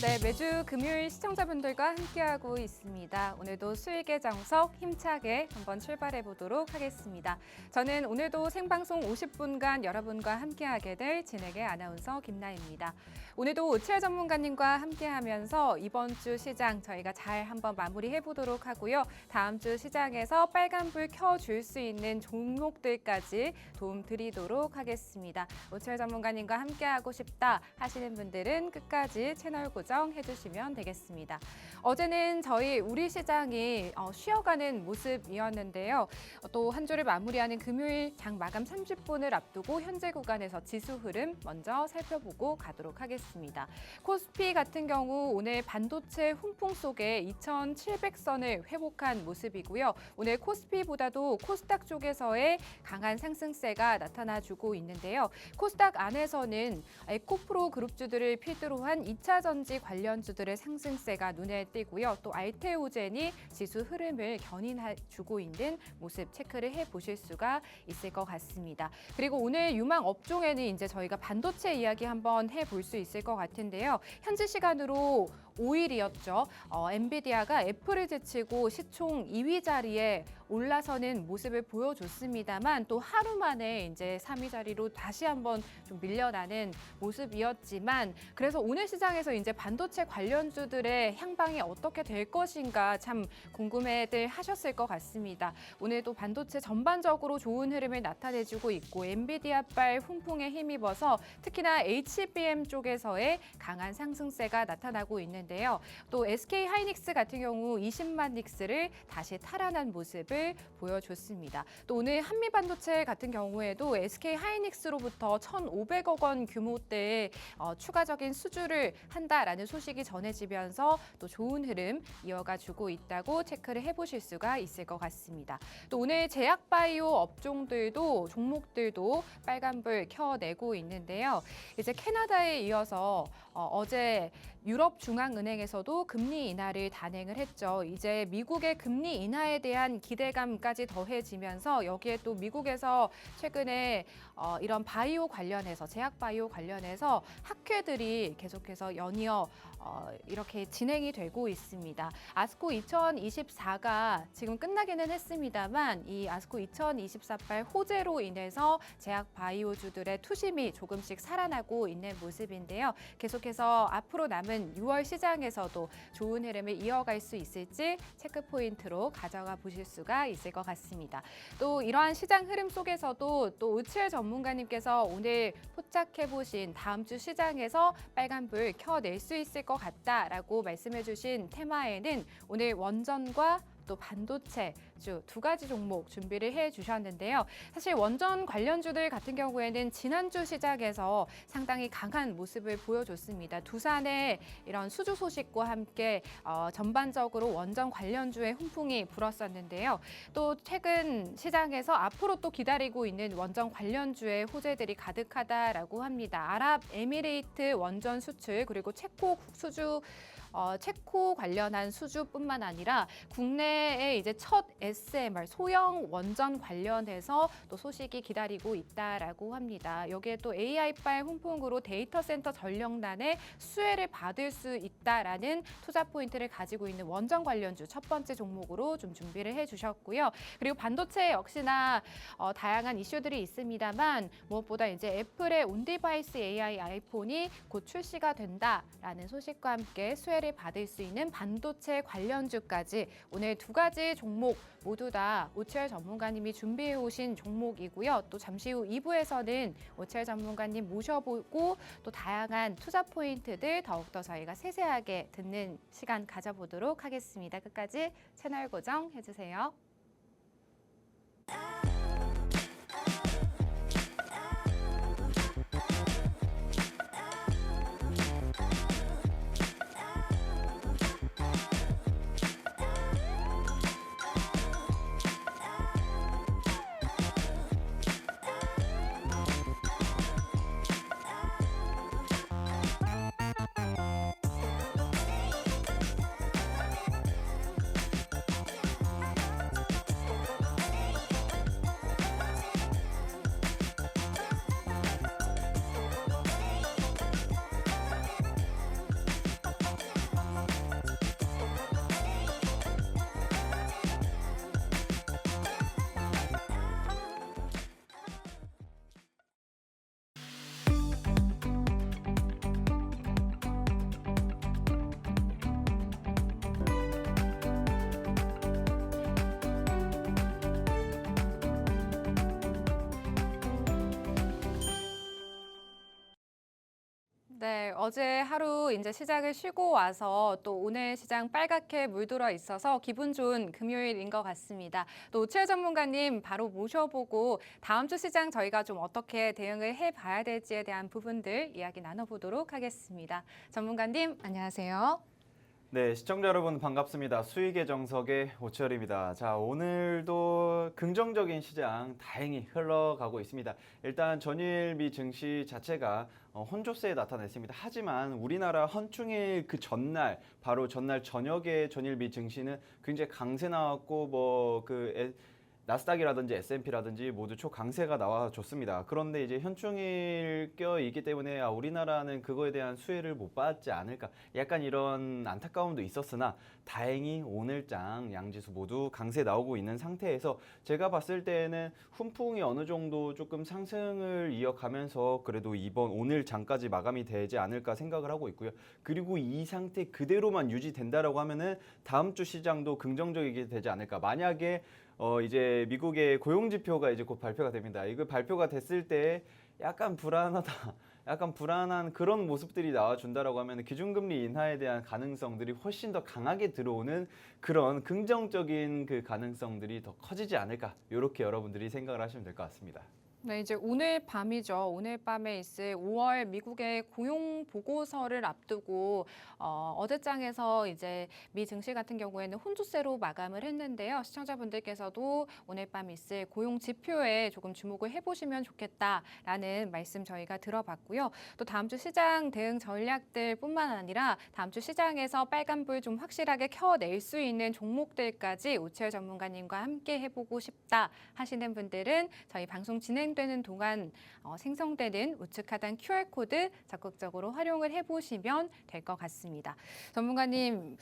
네, 매주 금요일 시청자분들과 함께하고 있습니다. 오늘도 수익의 정석 힘차게 한번 출발해 보도록 하겠습니다. 저는 오늘도 생방송 50분간 여러분과 함께하게 될 진행의 아나운서 김나입니다. 오늘도 오치열 전문가님과 함께하면서 이번 주 시장 저희가 잘 한번 마무리해 보도록 하고요. 다음 주 시장에서 빨간불 켜줄 수 있는 종목들까지 도움 드리도록 하겠습니다. 오치열 전문가님과 함께하고 싶다 하시는 분들은 끝까지 채널 고정해 주시면 되겠습니다. 어제는 우리 시장이 쉬어가는 모습이었는데요. 또 한 주를 마무리하는 금요일 장 마감 30분을 앞두고 현재 구간에서 지수 흐름 먼저 살펴보고 가도록 하겠습니다. 코스피 같은 경우 오늘 반도체 훈풍 속에 2,700선을 회복한 모습이고요. 오늘 코스피보다도 코스닥 쪽에서의 강한 상승세가 나타나주고 있는데요. 코스닥 안에서는 에코프로 그룹주들을 필두로 한 2차 전지 관련주들의 상승세가 눈에 띄고요. 또 알테오젠이 지수 흐름을 견인해주고 있는 모습 체크를 해보실 수가 있을 것 같습니다. 그리고 오늘 유망 업종에는 이제 저희가 반도체 이야기 한번 해볼 수 있을 것 같은데요. 현지 시간으로 5일이었죠. 엔비디아가 애플을 제치고 시총 2위 자리에 올라서는 모습을 보여줬습니다만 또 하루 만에 이제 3위 자리로 다시 한번 좀 밀려나는 모습이었지만 그래서 오늘 시장에서 이제 반도체 관련주들의 향방이 어떻게 될 것인가 참 궁금해들 하셨을 것 같습니다. 오늘도 반도체 전반적으로 좋은 흐름을 나타내주고 있고 엔비디아발 훈풍에 힘입어서 특히나 HBM 쪽에서의 강한 상승세가 나타나고 있는데요. 또 SK 하이닉스 같은 경우 20만 닉스를 다시 탈환한 모습을 보여줬습니다. 또 오늘 한미반도체 같은 경우에도 SK 하이닉스로부터 1,500억 원 규모대의 추가적인 수주를 한다라는 소식이 전해지면서 또 좋은 흐름 이어가주고 있다고 체크를 해보실 수가 있을 것 같습니다. 또 오늘 제약바이오 업종들도 종목들도 빨간불 켜내고 있는데요. 이제 캐나다에 이어서 어제 유럽중앙은행에서도 금리 인하를 단행을 했죠. 이제 미국의 금리 인하에 대한 기대감까지 더해지면서 여기에 또 미국에서 최근에 이런 바이오 관련해서 제약 바이오 관련해서 학회들이 계속해서 연이어 이렇게 진행이 되고 있습니다. 아스코 2024가 지금 끝나기는 했습니다만 이 아스코 2024발 호재로 인해서 제약 바이오주들의 투심이 조금씩 살아나고 있는 모습인데요. 계속해서 앞으로 남은 6월 시장에서도 좋은 흐름을 이어갈 수 있을지 체크 포인트로 가져가 보실 수가 있을 것 같습니다. 또 이러한 시장 흐름 속에서도 또 오치열 전문가님께서 오늘 포착해 보신 다음 주 시장에서 빨간불 켜낼 수 있을 것 같다라고 말씀해 주신 테마에는 오늘 원전과 또 반도체주 두 가지 종목 준비를 해 주셨는데요. 사실 원전 관련주들 같은 경우에는 지난주 시작에서 상당히 강한 모습을 보여줬습니다. 두산의 이런 수주 소식과 함께 전반적으로 원전 관련주의 훈풍이 불었었는데요. 또 최근 시장에서 앞으로 또 기다리고 있는 원전 관련주의 호재들이 가득하다라고 합니다. 아랍에미레이트 원전 수출 그리고 체코 관련한 수주뿐만 아니라 국내에 이제 첫 SMR 소형 원전 관련해서 또 소식이 기다리고 있다라고 합니다. 여기에 또 AI발 훈풍으로 데이터 센터 전력난에 수혜를 받을 수 있다라는 투자 포인트를 가지고 있는 원전 관련주 첫 번째 종목으로 좀 준비를 해주셨고요. 그리고 반도체 역시나 다양한 이슈들이 있습니다만 무엇보다 이제 애플의 온디바이스 AI 아이폰이 곧 출시가 된다라는 소식과 함께 수혜를 받을 수 있는 반도체 관련주까지 오늘 두 가지 종목 모두 다 오치열 전문가님이 준비해 오신 종목이고요. 또 잠시 후 2부에서는 오치열 전문가님 모셔보고 또 다양한 투자 포인트들 더욱더 저희가 세세하게 듣는 시간 가져보도록 하겠습니다. 끝까지 채널 고정해 주세요. 네, 어제 하루 이제 시장을 쉬고 와서 또 오늘 시장 빨갛게 물들어 있어서 기분 좋은 금요일인 것 같습니다. 또 오채 전문가님 바로 모셔보고 다음 주 시장 저희가 좀 어떻게 대응을 해봐야 될지에 대한 부분들 이야기 나눠보도록 하겠습니다. 전문가님, 안녕하세요. 네, 시청자 여러분 반갑습니다. 수익의 정석의 오철입니다. 자, 오늘도 긍정적인 시장 다행히 흘러가고 있습니다. 일단 전일 미 증시 자체가 혼조세에 나타냈습니다. 하지만 우리나라 헌충일 그 전날, 바로 전날 저녁에 전일 미 증시는 굉장히 강세 나왔고 나스닥이라든지 S&P라든지 모두 초강세가 나와줬습니다. 그런데 이제 현충일 껴있기 때문에 우리나라는 그거에 대한 수혜를 못 받지 않을까, 약간 이런 안타까움도 있었으나 다행히 오늘장 양지수 모두 강세 나오고 있는 상태에서 제가 봤을 때는 훈풍이 어느 정도 조금 상승을 이어가면서 그래도 오늘 장까지 마감이 되지 않을까 생각을 하고 있고요. 그리고 이 상태 그대로만 유지된다라고 하면은 다음 주 시장도 긍정적이게 되지 않을까. 만약에 이제 미국의 고용지표가 이제 곧 발표가 됩니다. 이거 발표가 됐을 때 약간 불안하다, 약간 불안한 그런 모습들이 나와준다라고 하면 기준금리 인하에 대한 가능성들이 훨씬 더 강하게 들어오는 그런 긍정적인 그 가능성들이 더 커지지 않을까. 이렇게 여러분들이 생각을 하시면 될 것 같습니다. 네, 이제 오늘 밤이죠. 오늘 밤에 있을 5월 미국의 고용 보고서를 앞두고 어제장에서 이제 미 증시 같은 경우에는 혼조세로 마감을 했는데요. 시청자분들께서도 오늘 밤 있을 고용 지표에 조금 주목을 해보시면 좋겠다라는 말씀 저희가 들어봤고요. 또 다음 주 시장 대응 전략들뿐만 아니라 다음 주 시장에서 빨간불 좀 확실하게 켜낼 수 있는 종목들까지 오채열 전문가님과 함께 해보고 싶다 하시는 분들은 저희 방송 진행되는 동안 생성되는 우측 하단 QR코드 적극적으로 활용을 해보시면 될 것 같습니다. 전문가님,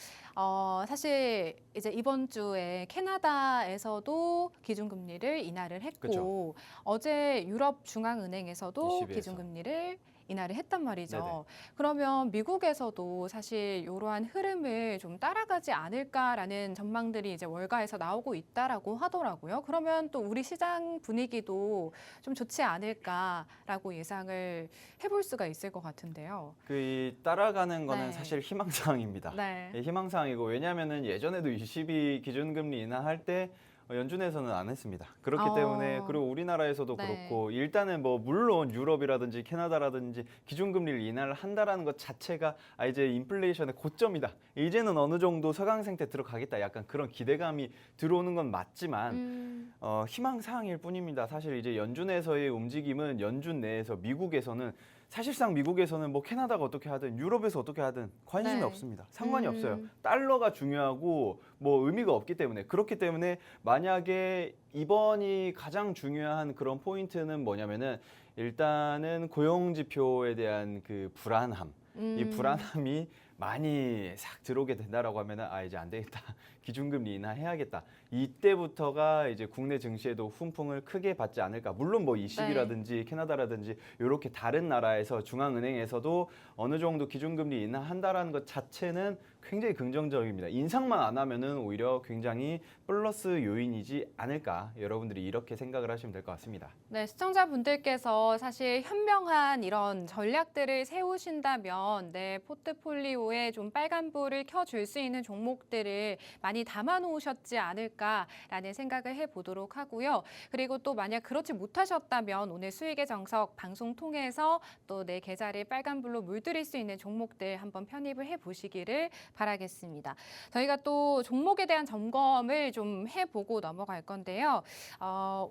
사실 이제 이번 주에 캐나다에서도 기준금리를 인하를 했고 그쵸. 어제 유럽 중앙은행에서도 ECB에서. 기준금리를 인하를 했단 말이죠. 네네. 그러면 미국에서도 사실 이러한 흐름을 좀 따라가지 않을까라는 전망들이 이제 월가에서 나오고 있다라고 하더라고요. 그러면 또 우리 시장 분위기도 좀 좋지 않을까라고 예상을 해볼 수가 있을 것 같은데요. 이 따라가는 거는 네. 사실 희망사항입니다. 네. 희망사항이고, 왜냐하면은 예전에도 22 기준금리 인하할 때 연준에서는 안 했습니다. 그렇기 때문에, 그리고 우리나라에서도 네. 그렇고, 일단은 물론 유럽이라든지 캐나다라든지 기준금리를 인하를 한다라는 것 자체가 이제 인플레이션의 고점이다, 이제는 어느 정도 서강상태 들어가겠다, 약간 그런 기대감이 들어오는 건 맞지만 희망사항일 뿐입니다. 사실 이제 연준에서의 움직임은 연준 내에서 미국에서는 사실상 미국에서는 캐나다가 어떻게 하든 유럽에서 어떻게 하든 관심이 네. 없습니다. 상관이 없어요. 달러가 중요하고 의미가 없기 때문에. 그렇기 때문에 만약에 이번이 가장 중요한 그런 포인트는 뭐냐면은 일단은 고용지표에 대한 그 불안함. 이 불안함이 많이 싹 들어오게 된다라고 하면은 이제 안 되겠다. 기준금리 인하해야겠다. 이때부터가 이제 국내 증시에도 훈풍을 크게 받지 않을까. 물론 ECB라든지 캐나다라든지 이렇게 다른 나라에서 중앙은행에서도 어느 정도 기준금리 인하한다라는 것 자체는 굉장히 긍정적입니다. 인상만 안 하면은 오히려 굉장히 플러스 요인이지 않을까. 여러분들이 이렇게 생각을 하시면 될 것 같습니다. 네, 시청자분들께서 사실 현명한 이런 전략들을 세우신다면 내 포트폴리오에 좀 빨간불을 켜줄 수 있는 종목들을 많이 담아놓으셨지 않을까라는 생각을 해보도록 하고요. 그리고 또 만약 그렇지 못하셨다면 오늘 수익의 정석 방송 통해서 또 내 계좌를 빨간불로 물들일 수 있는 종목들 한번 편입을 해보시기를 바라겠습니다. 저희가 또 종목에 대한 점검을 좀 해보고 넘어갈 건데요.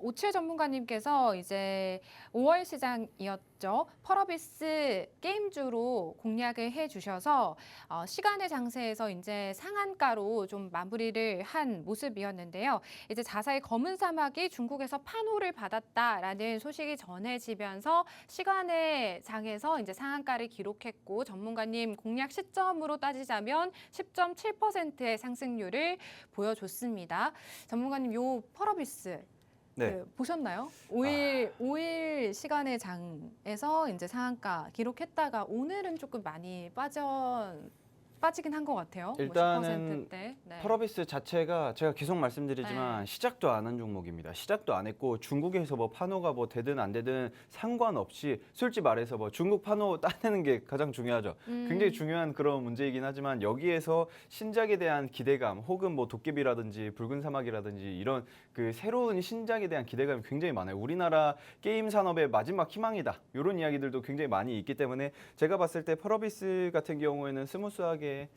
오칠 전문가님께서 이제 5월 시장이었죠. 펄어비스 게임주로 공략을 해주셔서 시간의 장세에서 이제 상한가로 좀 마무리를 한 모습이었는데요. 이제 자사의 검은 사막이 중국에서 판호를 받았다라는 소식이 전해지면서 시간의 장에서 이제 상한가를 기록했고 전문가님 공략 시점으로 따지자면 10.7%의 상승률을 보여줬습니다. 전문가님 요 펄어비스 네. 보셨나요? 5일 시간의 장에서 이제 상한가 기록했다가 오늘은 조금 많이 빠졌죠. 빠지긴 한 것 같아요. 일단은 10%대. 네. 펄어비스 자체가 제가 계속 말씀드리지만 네. 시작도 안 한 종목입니다. 시작도 안 했고 중국에서 뭐 판호가 뭐 되든 안 되든 상관없이 솔직히 말해서 뭐 중국 판호 따내는 게 가장 중요하죠. 굉장히 중요한 그런 문제이긴 하지만 여기에서 신작에 대한 기대감 혹은 뭐 도깨비라든지 붉은 사막이라든지 이런 그 새로운 신작에 대한 기대감이 굉장히 많아요. 우리나라 게임 산업의 마지막 희망이다. 이런 이야기들도 굉장히 많이 있기 때문에 제가 봤을 때 펄어비스 같은 경우에는 스무스하게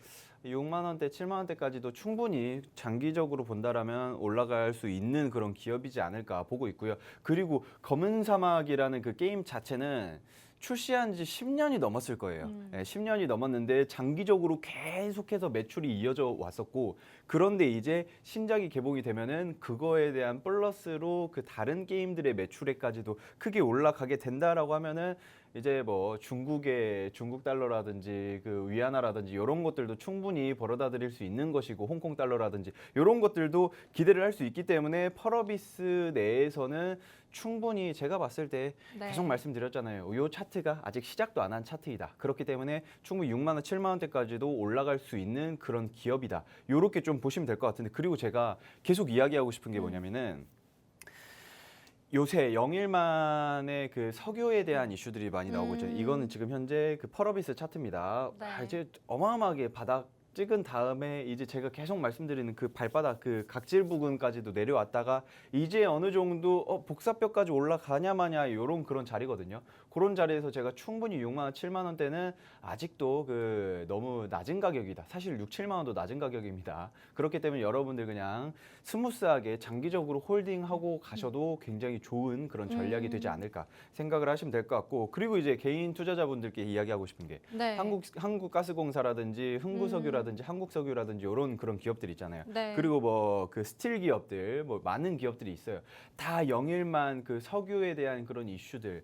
6만 원대, 7만 원대까지도 충분히 장기적으로 본다라면 올라갈 수 있는 그런 기업이지 않을까 보고 있고요. 그리고 검은 사막이라는 그 게임 자체는 출시한 지 10년이 넘었을 거예요. 10년이 넘었는데 장기적으로 계속해서 매출이 이어져 왔었고 그런데 이제 신작이 개봉이 되면은 그거에 대한 플러스로 그 다른 게임들의 매출액까지도 크게 올라가게 된다라고 하면은 이제 뭐 중국의 중국 달러라든지 그 위안화라든지 이런 것들도 충분히 벌어다 드릴 수 있는 것이고 홍콩 달러라든지 이런 것들도 기대를 할 수 있기 때문에 펄어비스 내에서는 충분히 제가 봤을 때 네. 계속 말씀드렸잖아요. 이 차트가 아직 시작도 안 한 차트이다. 그렇기 때문에 충분히 6만 원, 7만 원대까지도 올라갈 수 있는 그런 기업이다. 이렇게 좀 보시면 될 것 같은데 그리고 제가 계속 이야기하고 싶은 게 뭐냐면은 요새 영일만의 그 석유에 대한 이슈들이 많이 나오고 있죠. 이거는 지금 현재 그 펄어비스 차트입니다. 네. 이제 어마어마하게 바닥 찍은 다음에 이제 제가 계속 말씀드리는 그 발바닥 그 각질 부근까지도 내려왔다가 이제 어느 정도 복사뼈까지 올라가냐 마냐 이런 그런 자리거든요. 그런 자리에서 제가 충분히 6만 원, 7만 원대는 아직도 그 너무 낮은 가격이다. 사실 6, 7만 원도 낮은 가격입니다. 그렇기 때문에 여러분들 그냥 스무스하게 장기적으로 홀딩하고 가셔도 굉장히 좋은 그런 전략이 되지 않을까 생각을 하시면 될 것 같고 그리고 이제 개인 투자자분들께 이야기하고 싶은 게 네. 한국가스공사라든지 흥구석유라든지 한국석유라든지 이런 그런 기업들 있잖아요. 네. 그리고 뭐 그 스틸 기업들 뭐 많은 기업들이 있어요. 다 영일만 그 석유에 대한 그런 이슈들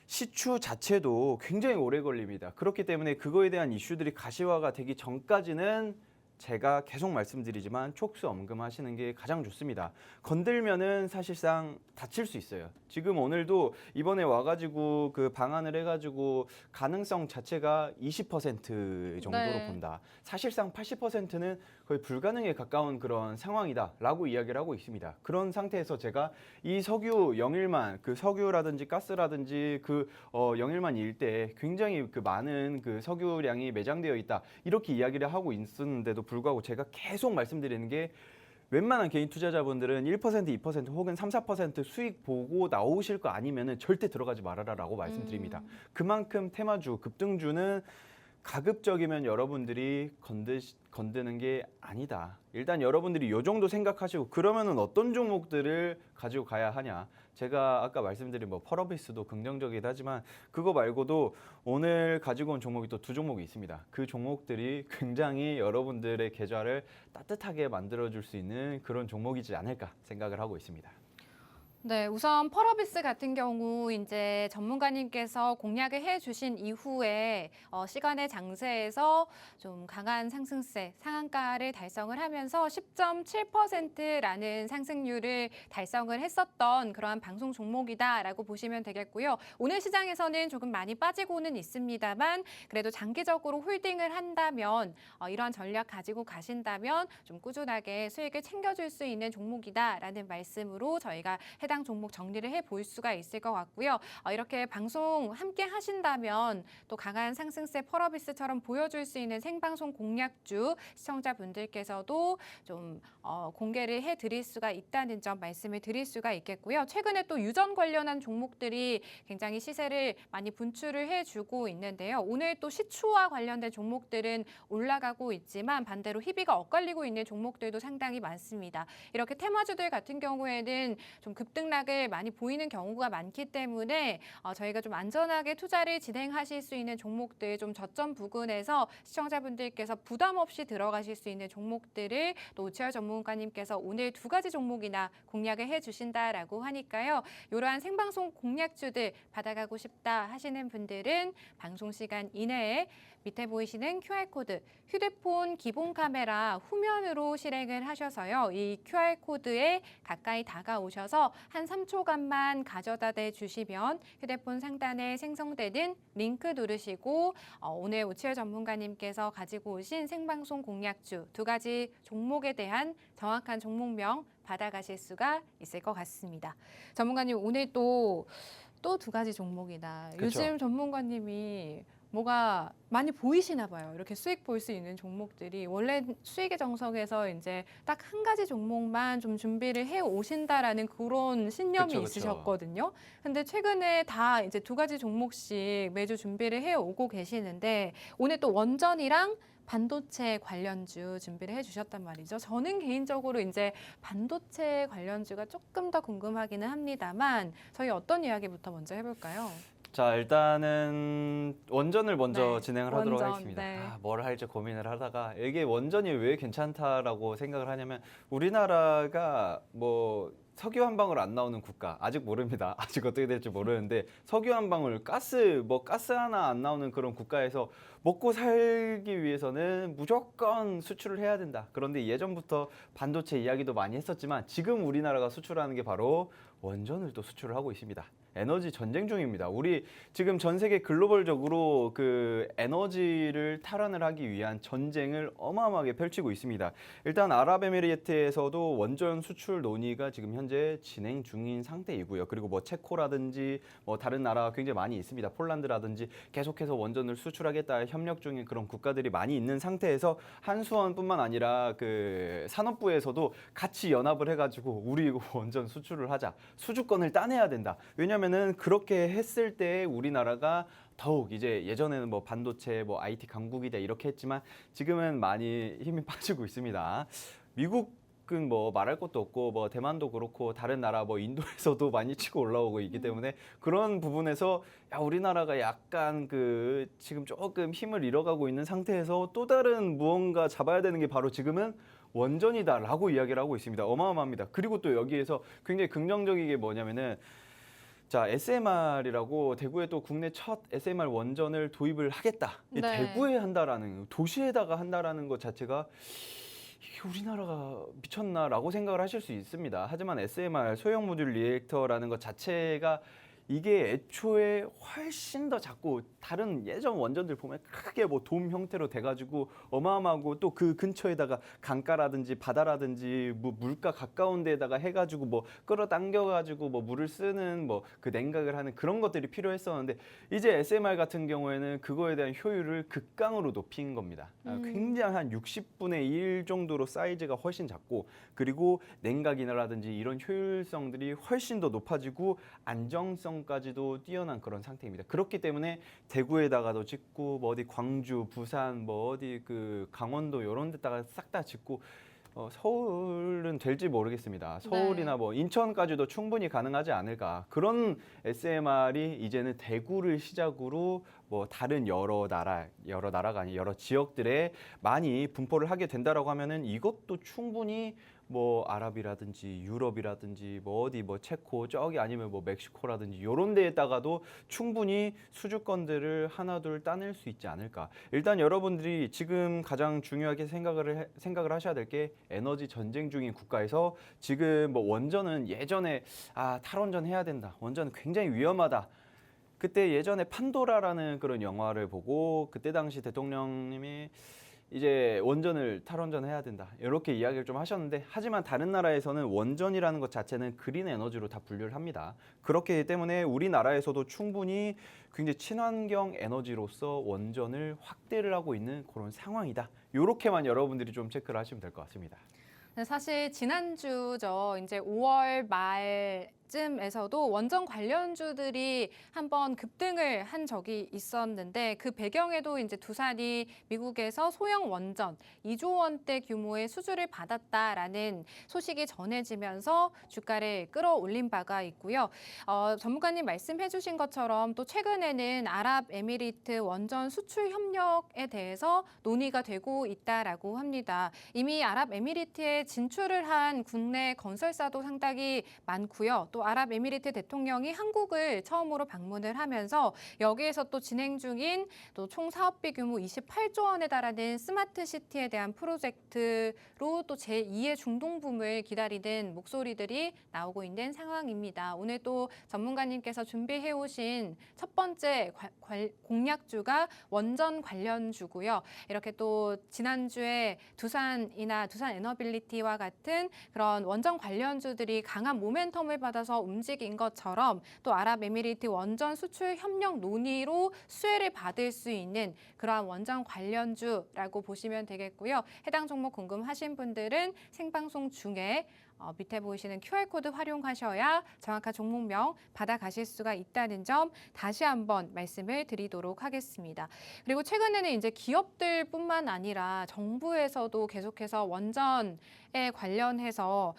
시추 자체도 굉장히 오래 걸립니다. 그렇기 때문에 그거에 대한 이슈들이 가시화가 되기 전까지는 제가 계속 말씀드리지만 촉수엄금하시는 게 가장 좋습니다. 건들면은 사실상 다칠 수 있어요. 지금 오늘도 이번에 와가지고 그 방안을 해가지고 가능성 자체가 20% 정도로 네. 본다. 사실상 80%는 거의 불가능에 가까운 그런 상황이다라고 이야기를 하고 있습니다. 그런 상태에서 제가 이 석유 영일만 그 석유라든지 가스라든지 그 영일만 일대에 굉장히 그 많은 그 석유량이 매장되어 있다 이렇게 이야기를 하고 있었는데도 불구하고 제가 계속 말씀드리는 게 웬만한 개인 투자자분들은 1%, 2% 혹은 3, 4% 수익 보고 나오실 거 아니면은 절대 들어가지 말아라라고 말씀드립니다. 그만큼 테마주, 급등주는 가급적이면 여러분들이 건드는 게 아니다. 일단 여러분들이 요 정도 생각하시고 그러면은 어떤 종목들을 가지고 가야 하냐. 제가 아까 말씀드린 뭐 펄어비스도 긍정적이긴 하지만 그거 말고도 오늘 가지고 온 종목이 또 두 종목이 있습니다. 그 종목들이 굉장히 여러분들의 계좌를 따뜻하게 만들어줄 수 있는 그런 종목이지 않을까 생각을 하고 있습니다. 네, 우선 펄어비스 같은 경우 이제 전문가님께서 공략을 해주신 이후에 시간의 장세에서 좀 강한 상승세, 상한가를 달성을 하면서 10.7%라는 상승률을 달성을 했었던 그러한 방송 종목이다라고 보시면 되겠고요. 오늘 시장에서는 조금 많이 빠지고는 있습니다만 그래도 장기적으로 홀딩을 한다면 이러한 전략 가지고 가신다면 좀 꾸준하게 수익을 챙겨줄 수 있는 종목이다라는 말씀으로 저희가 해당 종목 정리를 해볼 수가 있을 것 같고요. 이렇게 방송 함께 하신다면 또 강한 상승세 펄어비스처럼 보여줄 수 있는 생방송 공략주 시청자분들께서도 좀 공개를 해드릴 수가 있다는 점 말씀을 드릴 수가 있겠고요. 최근에 또 유전 관련한 종목들이 굉장히 시세를 많이 분출을 해주고 있는데요. 오늘 또 시추와 관련된 종목들은 올라가고 있지만 반대로 희비가 엇갈리고 있는 종목들도 상당히 많습니다. 이렇게 테마주들 같은 경우에는 좀 급등락을 많이 보이는 경우가 많기 때문에 저희가 좀 안전하게 투자를 진행하실 수 있는 종목들 좀 저점 부근에서 시청자분들께서 부담 없이 들어가실 수 있는 종목들을 또 오치열 전문가님께서 오늘 두 가지 종목이나 공략을 해주신다라고 하니까요. 이러한 생방송 공략주들 받아가고 싶다 하시는 분들은 방송 시간 이내에 밑에 보이시는 QR코드, 휴대폰 기본 카메라 후면으로 실행을 하셔서요. 이 QR코드에 가까이 다가오셔서 한 3초간만 가져다 대 주시면 휴대폰 상단에 생성되는 링크 누르시고 오늘 오치열 전문가님께서 가지고 오신 생방송 공략주 2가지 종목에 대한 정확한 종목명 받아가실 수가 있을 것 같습니다. 전문가님 오늘 또 2가지 종목이다. 그쵸. 요즘 전문가님이 뭐가 많이 보이시나 봐요. 이렇게 수익 볼 수 있는 종목들이 원래 수익의 정석에서 이제 딱 한 가지 종목만 좀 준비를 해 오신다라는 그런 신념이 그쵸. 있으셨거든요. 근데 최근에 다 이제 2가지 종목씩 매주 준비를 해 오고 계시는데 오늘 또 원전이랑 반도체 관련주 준비를 해주셨단 말이죠. 저는 개인적으로 이제 반도체 관련주가 조금 더 궁금하기는 합니다만 저희 어떤 이야기부터 먼저 해볼까요? 자, 일단은 원전을 먼저 네, 진행을 하도록 원전, 하겠습니다. 네. 뭘 할지 고민을 하다가 이게 원전이 왜 괜찮다라고 생각을 하냐면 우리나라가 뭐 석유 한 방울 안 나오는 국가 아직 모릅니다. 아직 어떻게 될지 모르는데 석유 한 방울 가스 하나 안 나오는 그런 국가에서 먹고 살기 위해서는 무조건 수출을 해야 된다. 그런데 예전부터 반도체 이야기도 많이 했었지만 지금 우리나라가 수출하는 게 바로 원전을 또 수출을 하고 있습니다. 에너지 전쟁 중입니다. 우리 지금 전 세계 글로벌적으로 그 에너지를 탈환을 하기 위한 전쟁을 어마어마하게 펼치고 있습니다. 일단 아랍에미리트에서도 원전 수출 논의가 지금 현재 진행 중인 상태이고요. 그리고 뭐 체코라든지 뭐 다른 나라가 굉장히 많이 있습니다. 폴란드라든지 계속해서 원전을 수출하겠다 협력 중인 그런 국가들이 많이 있는 상태에서 한수원뿐만 아니라 그 산업부에서도 같이 연합을 해가지고 우리 원전 수출을 하자. 수주권을 따내야 된다. 왜냐면은 그렇게 했을 때 우리나라가 더욱 이제 예전에는 뭐 반도체, 뭐 IT 강국이다 이렇게 했지만 지금은 많이 힘이 빠지고 있습니다. 미국은 뭐 말할 것도 없고 뭐 대만도 그렇고 다른 나라 뭐 인도에서도 많이 치고 올라오고 있기 때문에 그런 부분에서 야, 우리나라가 약간 그 지금 조금 힘을 잃어가고 있는 상태에서 또 다른 무언가 잡아야 되는 게 바로 지금은 원전이다라고 이야기를 하고 있습니다. 어마어마합니다. 그리고 또 여기에서 굉장히 긍정적인 게 뭐냐면은 자, SMR이라고 대구에 또 국내 첫 SMR 원전을 도입을 하겠다. 이 네. 대구에 한다라는 도시에다가 한다라는 것 자체가 이게 우리나라가 미쳤나라고 생각을 하실 수 있습니다. 하지만 SMR 소형 모듈 리액터라는 것 자체가 이게 애초에 훨씬 더 작고 다른 예전 원전들 보면 크게 뭐 돔 형태로 돼가지고 어마어마하고 또 그 근처에다가 강가라든지 바다라든지 뭐 물가 가까운 데다가 해가지고 뭐 끌어당겨가지고 뭐 물을 쓰는 뭐 그 냉각을 하는 그런 것들이 필요했었는데 이제 SMR 같은 경우에는 그거에 대한 효율을 극강으로 높인 겁니다. 굉장히 한 60분의 1 정도로 사이즈가 훨씬 작고 그리고 냉각이라든지 이런 효율성들이 훨씬 더 높아지고 안정성까지도 뛰어난 그런 상태입니다. 그렇기 때문에 대구에다가도 짓고 뭐 어디 광주, 부산, 뭐 어디 그 강원도 이런 데다가 싹 다 짓고 서울은 될지 모르겠습니다. 서울이나 뭐 인천까지도 충분히 가능하지 않을까. 그런 SMR이 이제는 대구를 시작으로 뭐 다른 여러 나라가 아닌 여러 지역들에 많이 분포를 하게 된다라고 하면은 이것도 충분히 뭐 아랍이라든지 유럽이라든지 뭐 어디 뭐 체코 저기 아니면 뭐 멕시코라든지 이런 데에다가도 충분히 수주권들을 하나둘 따낼 수 있지 않을까. 일단 여러분들이 지금 가장 중요하게 생각을 하셔야 될 게 에너지 전쟁 중인 국가에서 지금 뭐 원전은 예전에 탈원전 해야 된다. 원전은 굉장히 위험하다. 그때 예전에 판도라라는 그런 영화를 보고 그때 당시 대통령님이 이제 원전을 탈원전해야 된다 이렇게 이야기를 좀 하셨는데 하지만 다른 나라에서는 원전이라는 것 자체는 그린 에너지로 다 분류를 합니다. 그렇기 때문에 우리나라에서도 충분히 굉장히 친환경 에너지로서 원전을 확대를 하고 있는 그런 상황이다. 이렇게만 여러분들이 좀 체크를 하시면 될 것 같습니다. 네, 사실 지난주죠. 이제 5월 말쯤에서도 원전 관련주들이 한번 급등을 한 적이 있었는데 그 배경에도 이제 두산이 미국에서 소형 원전 2조 원대 규모의 수주를 받았다라는 소식이 전해지면서 주가를 끌어올린 바가 있고요. 전문가님 말씀해주신 것처럼 또 최근에는 아랍에미리트 원전 수출 협력에 대해서 논의가 되고 있다라고 합니다. 이미 아랍에미리트에 진출을 한 국내 건설사도 상당히 많고요. 또 또 아랍에미리트 대통령이 한국을 처음으로 방문을 하면서 여기에서 또 진행 중인 또 총 사업비 규모 28조 원에 달하는 스마트 시티에 대한 프로젝트로 또 제2의 중동붐을 기다리는 목소리들이 나오고 있는 상황입니다. 오늘 또 전문가님께서 준비해 오신 첫 번째 공약주가 원전 관련주고요. 이렇게 또 지난주에 두산이나 두산 에너빌리티와 같은 그런 원전 관련주들이 강한 모멘텀을 받아서 움직인 것처럼 또 아랍에미리트 원전 수출 협력 논의로 수혜를 받을 수 있는 그러한 원전 관련주라고 보시면 되겠고요. 해당 종목 궁금하신 분들은 생방송 중에 밑에 보이시는 QR코드 활용하셔야 정확한 종목명 받아가실 수가 있다는 점 다시 한번 말씀을 드리도록 하겠습니다. 그리고 최근에는 이제 기업들뿐만 아니라 정부에서도 계속해서 원전에 관련해서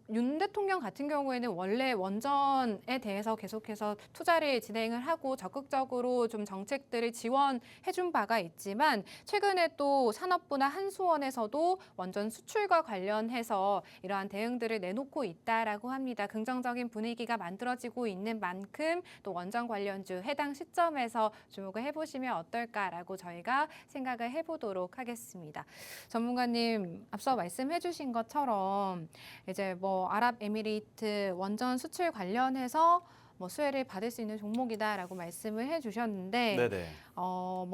윤 대통령 같은 경우에는 원래 원전에 대해서 계속해서 투자를 진행을 하고 적극적으로 좀 정책들을 지원해 준 바가 있지만 최근에 또 산업부나 한수원에서도 원전 수출과 관련해서 이러한 대응들을 내놓고 있다라고 합니다. 긍정적인 분위기가 만들어지고 있는 만큼 또 원전 관련주 해당 시점에서 주목을 해보시면 어떨까라고 저희가 생각을 해보도록 하겠습니다. 전문가님 앞서 말씀해주신 것처럼 이제 아랍에미리트 원전 수출 관련해서 수혜를 받을 수 있는 종목이다라고 말씀을 해주셨는데, 네네.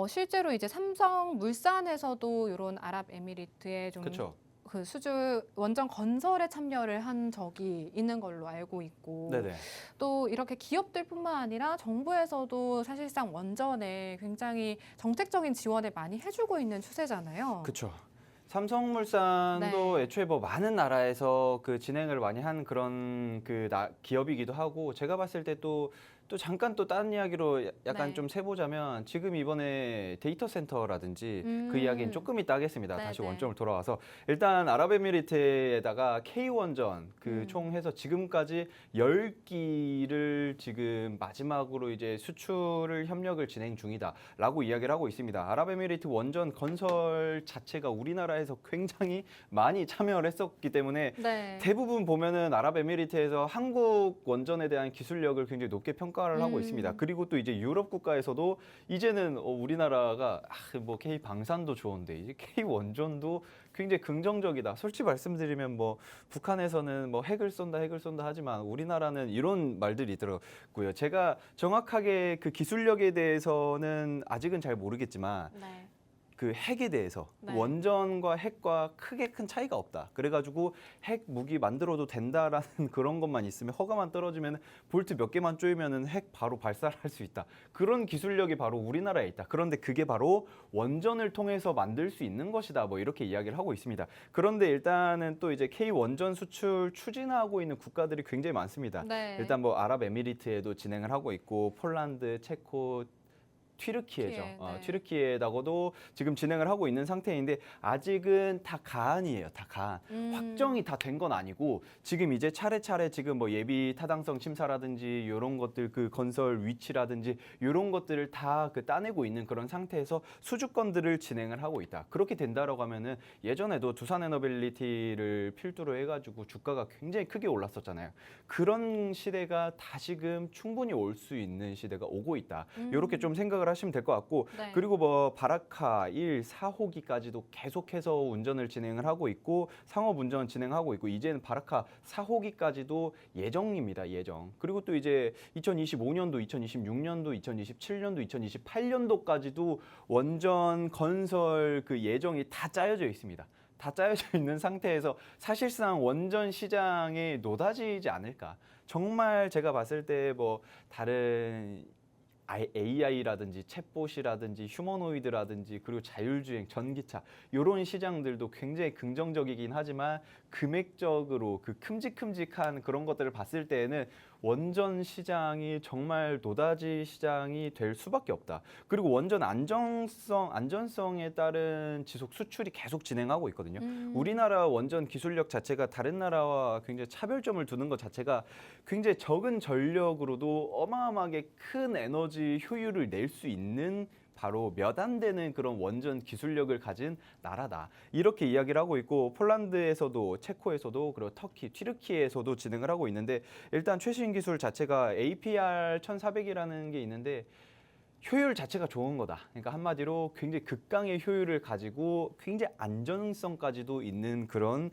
실제로 이제 삼성물산에서도 이런 아랍에미리트의 좀 그렇죠. 그 수주 원전 건설에 참여를 한 적이 있는 걸로 알고 있고, 네네. 또 이렇게 기업들뿐만 아니라 정부에서도 사실상 원전에 굉장히 정책적인 지원을 많이 해주고 있는 추세잖아요. 그렇죠. 삼성물산도 네. 애초에 많은 나라에서 그 진행을 많이 한 그런 기업이기도 하고 제가 봤을 때 또 잠깐 또 다른 이야기로 약간 네. 좀 세보자면 지금 이번에 데이터 센터라든지 그 음. 이야기는 조금 이따 하겠습니다. 네, 다시 네. 원점으로 돌아와서 일단 아랍에미리트에다가 K원전 음. 총 해서 지금까지 10기를 지금 마지막으로 이제 수출을 협력을 진행 중이다라고 이야기를 하고 있습니다. 아랍에미리트 원전 건설 자체가 우리나라에서 굉장히 많이 참여를 했었기 때문에 네. 대부분 보면은 아랍에미리트에서 한국 원전에 대한 기술력을 굉장히 높게 평가를 하고 있습니다. 그리고 또 이제 유럽 국가에서도 이제는 우리나라가 K 방산도 좋은데 이제 K 원전도 굉장히 긍정적이다. 솔직히 말씀드리면 북한에서는 핵을 쏜다 하지만 우리나라는 이런 말들이 있더라고요. 제가 정확하게 그 기술력에 대해서는 아직은 잘 모르겠지만 네. 그 핵에 대해서 네. 원전과 핵과 크게 큰 차이가 없다. 그래가지고 핵 무기 만들어도 된다라는 그런 것만 있으면 허가만 떨어지면 볼트 몇 개만 쪼이면은 핵 바로 발사를 할 수 있다. 그런 기술력이 바로 우리나라에 있다. 그런데 그게 바로 원전을 통해서 만들 수 있는 것이다. 이렇게 이야기를 하고 있습니다. 그런데 일단은 또 이제 K 원전 수출 추진하고 있는 국가들이 굉장히 많습니다. 네. 일단 아랍에미리트에도 진행을 하고 있고 폴란드, 체코, 튀르키예죠. 네. 튀르키예다고도 지금 진행을 하고 있는 상태인데 아직은 다 가안이에요. 다 가안. 확정이 다 된 건 아니고 지금 이제 차례차례 지금 예비 타당성 심사라든지 이런 것들 그 건설 위치라든지 이런 것들을 다 따내고 있는 그런 상태에서 수주권들을 진행을 하고 있다. 그렇게 된다라고 하면은 예전에도 두산 에너빌리티를 필두로 해가지고 주가가 굉장히 크게 올랐었잖아요. 그런 시대가 다시금 충분히 올 수 있는 시대가 오고 있다. 이렇게 좀 생각을 하시면 될 것 같고 네. 그리고 바라카 1, 4호기까지도 계속해서 운전을 진행을 하고 있고 상업 운전 진행하고 있고 이제는 바라카 4호기까지도 예정입니다. 예정. 그리고 또 이제 2025년도, 2026년도, 2027년도, 2028년도까지도 원전 건설 그 예정이 다 짜여져 있습니다. 다 짜여져 있는 상태에서 사실상 원전 시장에 노다지지 않을까. 정말 제가 봤을 때 다른 AI라든지 챗봇이라든지 휴머노이드라든지 그리고 자율주행, 전기차 이런 시장들도 굉장히 긍정적이긴 하지만 금액적으로 그 큼직큼직한 그런 것들을 봤을 때에는 원전 시장이 정말 노다지 시장이 될 수밖에 없다. 그리고 원전 안전성에 따른 지속 수출이 계속 진행하고 있거든요. 우리나라 원전 기술력 자체가 다른 나라와 굉장히 차별점을 두는 것 자체가 굉장히 적은 전력으로도 어마어마하게 큰 에너지 효율을 낼 수 있는 바로 몇 안 되는 그런 원전 기술력을 가진 나라다. 이렇게 이야기를 하고 있고 폴란드에서도 체코에서도 그리고 터키, 튀르키예에서도 진행을 하고 있는데 일단 최신 기술 자체가 APR 1400이라는 게 있는데 효율 자체가 좋은 거다. 그러니까 한마디로 굉장히 극강의 효율을 가지고 굉장히 안전성까지도 있는 그런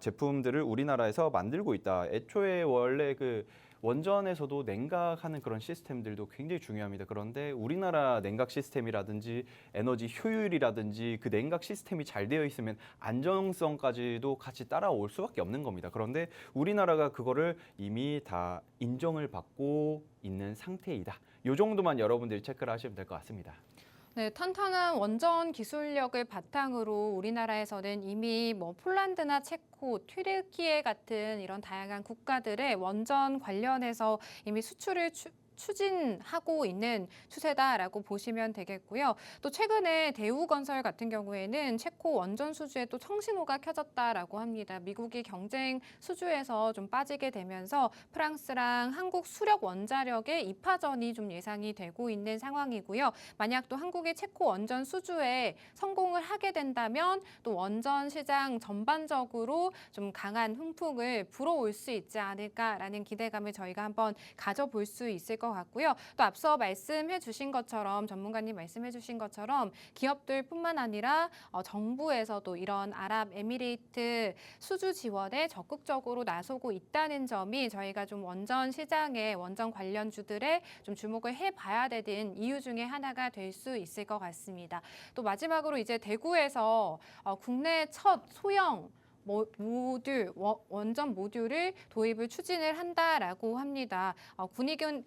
제품들을 우리나라에서 만들고 있다. 애초에 원래 그 원전에서도 냉각하는 그런 시스템들도 굉장히 중요합니다. 그런데 우리나라 냉각 시스템이라든지 에너지 효율이라든지 그 냉각 시스템이 잘 되어 있으면 안정성까지도 같이 따라올 수밖에 없는 겁니다. 그런데 우리나라가 그거를 이미 다 인정을 받고 있는 상태이다. 이 정도만 여러분들이 체크를 하시면 될 것 같습니다. 네, 탄탄한 원전 기술력을 바탕으로 우리나라에서는 이미 뭐 폴란드나 체코, 튀르키예 같은 이런 다양한 국가들의 원전 관련해서 이미 수출을 추진하고 있는 추세다라고 보시면 되겠고요. 또 최근에 대우건설 같은 경우에는 체코 원전 수주에 또 청신호가 켜졌다라고 합니다. 미국이 경쟁 수주에서 좀 빠지게 되면서 프랑스랑 한국 수력 원자력의 이파전이 좀 예상이 되고 있는 상황이고요. 만약 또 한국이 체코 원전 수주에 성공을 하게 된다면 또 원전 시장 전반적으로 좀 강한 훈풍을 불어올 수 있지 않을까라는 기대감을 저희가 한번 가져볼 수 있을 것 같고요. 또 앞서 말씀해 주신 것처럼 전문가님 말씀해 주신 것처럼 기업들뿐만 아니라 정부에서도 이런 아랍에미레이트 수주 지원에 적극적으로 나서고 있다는 점이 저희가 좀 원전 시장에 원전 관련주들의 좀 주목을 해봐야 되는 이유 중에 하나가 될 수 있을 것 같습니다. 또 마지막으로 이제 대구에서 국내 첫 소형 원전 모듈을 도입을 추진을 한다라고 합니다.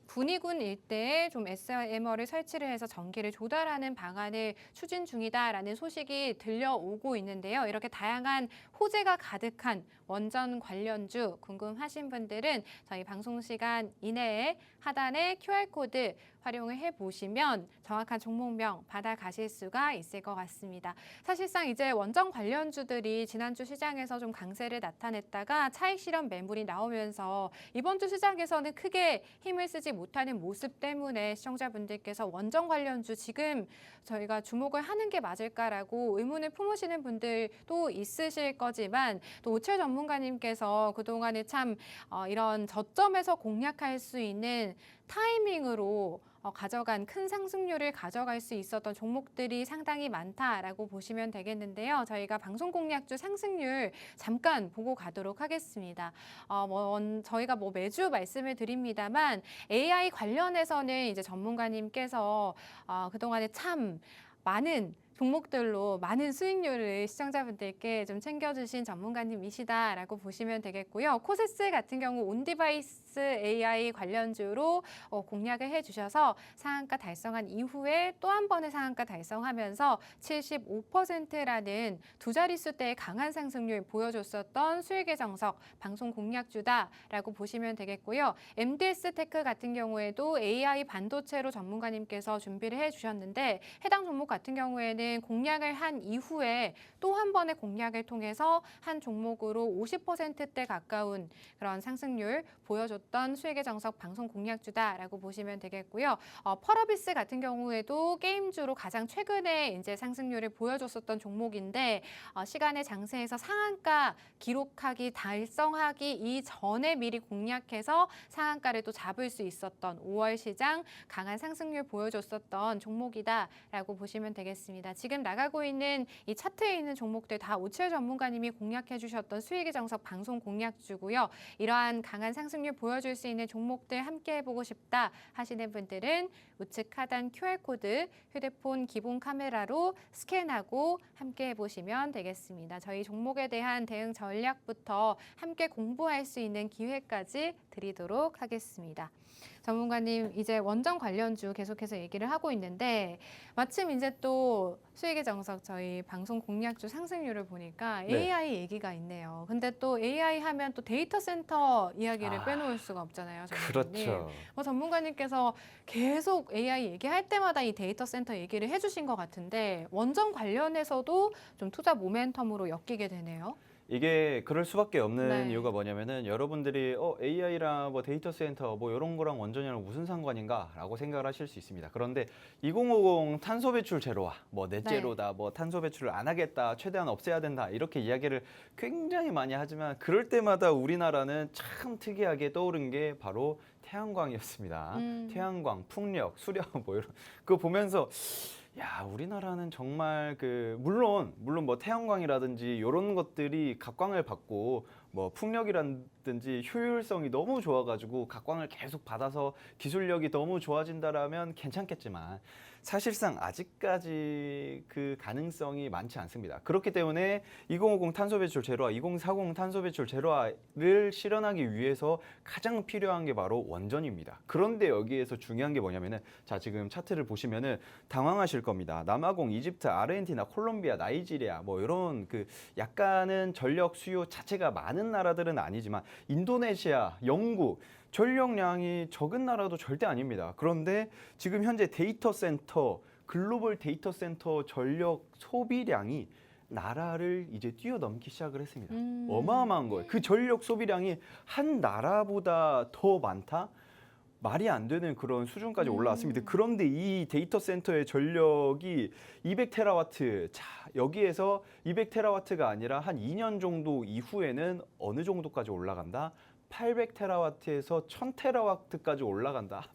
군위군 일대에 좀 SMR을 설치를 해서 전기를 조달하는 방안을 추진 중이다라는 소식이 들려오고 있는데요. 이렇게 다양한 호재가 가득한 원전 관련주 궁금하신 분들은 저희 방송 시간 이내에 하단에 QR코드 활용을 해보시면 정확한 종목명 받아가실 수가 있을 것 같습니다. 사실상 이제 원전 관련주들이 지난주 시장에서 좀 강세를 나타냈다가 차익 실현 매물이 나오면서 이번 주 시장에서는 크게 힘을 쓰지 못하는 모습 때문에 시청자분들께서 원전 관련주 지금 저희가 주목을 하는 게 맞을까라고 의문을 품으시는 분들도 있으실 거지만 또 오철 전문가님께서 그동안에 참 이런 저점에서 공략할 수 있는 타이밍으로 가져간 큰 상승률을 가져갈 수 있었던 종목들이 상당히 많다라고 보시면 되겠는데요. 저희가 방송 공략주 상승률 잠깐 보고 가도록 하겠습니다. 저희가 매주 말씀을 드립니다만 AI 관련해서는 이제 전문가님께서 그동안에 참 많은 종목들로 많은 수익률을 시청자분들께 좀 챙겨주신 전문가님이시다라고 보시면 되겠고요. 코세스 같은 경우 온디바이스 AI 관련주로 공략을 해주셔서 상한가 달성한 이후에 또 한 번의 상한가 달성하면서 75%라는 두 자릿수대의 강한 상승률 보여줬었던 수익의 정석 방송 공략주다라고 보시면 되겠고요. MDS 테크 같은 경우에도 AI 반도체로 전문가님께서 준비를 해주셨는데 해당 종목 같은 경우에는 공략을 한 이후에 또 한 번의 공략을 통해서 한 종목으로 50%대 가까운 그런 상승률 보여줬던 수익의 정석 방송 공략주다라고 보시면 되겠고요. 펄어비스 같은 경우에도 게임주로 가장 최근에 이제 상승률을 보여줬었던 종목인데 시간의 장세에서 상한가 기록하기 달성하기 이전에 미리 공략해서 상한가를 또 잡을 수 있었던 5월 시장 강한 상승률 보여줬었던 종목이다라고 보시면 되겠습니다. 지금 나가고 있는 이 차트에 있는 종목들 다 오철 전문가님이 공략해 주셨던 수익의 정석 방송 공략주고요. 이러한 강한 상승률 보여줄 수 있는 종목들 함께 해보고 싶다 하시는 분들은 우측 하단 QR코드 휴대폰 기본 카메라로 스캔하고 함께 해보시면 되겠습니다. 저희 종목에 대한 대응 전략부터 함께 공부할 수 있는 기회까지 드리도록 하겠습니다. 전문가님, 이제 원전 관련주 계속해서 얘기를 하고 있는데 마침 이제 또 수익의 정석 저희 방송 공략주 상승률을 보니까 AI 얘기가 있네요. 근데 또 AI 하면 또 데이터 센터 이야기를 빼놓을 수가 없잖아요, 전문가님. 그렇죠. 전문가님께서 계속 AI 얘기할 때마다 이 데이터 센터 얘기를 해주신 것 같은데 원전 관련해서도 좀 투자 모멘텀으로 엮이게 되네요. 이게 그럴 수밖에 없는 네. 이유가 뭐냐면은 여러분들이 AI랑 뭐 데이터 센터 뭐 이런 거랑 원전이랑 무슨 상관인가라고 생각을 하실 수 있습니다. 그런데 2050 탄소 배출 제로화, 뭐 넷제로다, 뭐 탄소 배출을 안 하겠다, 최대한 없애야 된다 이렇게 이야기를 굉장히 많이 하지만 그럴 때마다 우리나라는 참 특이하게 떠오른 게 바로 태양광이었습니다. 태양광, 풍력, 수력 뭐 이런 그거 보면서 야, 우리나라는 정말 물론 뭐 태양광이라든지 이런 것들이 각광을 받고 뭐 풍력이라든지 효율성이 너무 좋아가지고 각광을 계속 받아서 기술력이 너무 좋아진다라면 괜찮겠지만 사실상 아직까지 그 가능성이 많지 않습니다. 그렇기 때문에 2050 탄소 배출 제로화, 2040 탄소 배출 제로화를 실현하기 위해서 가장 필요한 게 바로 원전입니다. 그런데 여기에서 중요한 게 뭐냐면은 자, 지금 차트를 보시면은 당황하실 겁니다. 남아공, 이집트, 아르헨티나, 콜롬비아, 나이지리아 뭐 이런 약간은 전력 수요 자체가 많은 나라들은 아니지만 인도네시아, 영국 전력량이 적은 나라도 절대 아닙니다. 그런데 지금 현재 데이터 센터, 글로벌 데이터 센터 전력 소비량이 나라를 이제 뛰어넘기 시작을 했습니다. 어마어마한 거예요. 그 전력 소비량이 한 나라보다 더 많다? 말이 안 되는 그런 수준까지 올라왔습니다. 그런데 이 데이터 센터의 전력이 200테라와트. 자, 여기에서 200테라와트가 아니라 한 2년 정도 이후에는 어느 정도까지 올라간다? 800테라와트에서 1000테라와트까지 올라간다.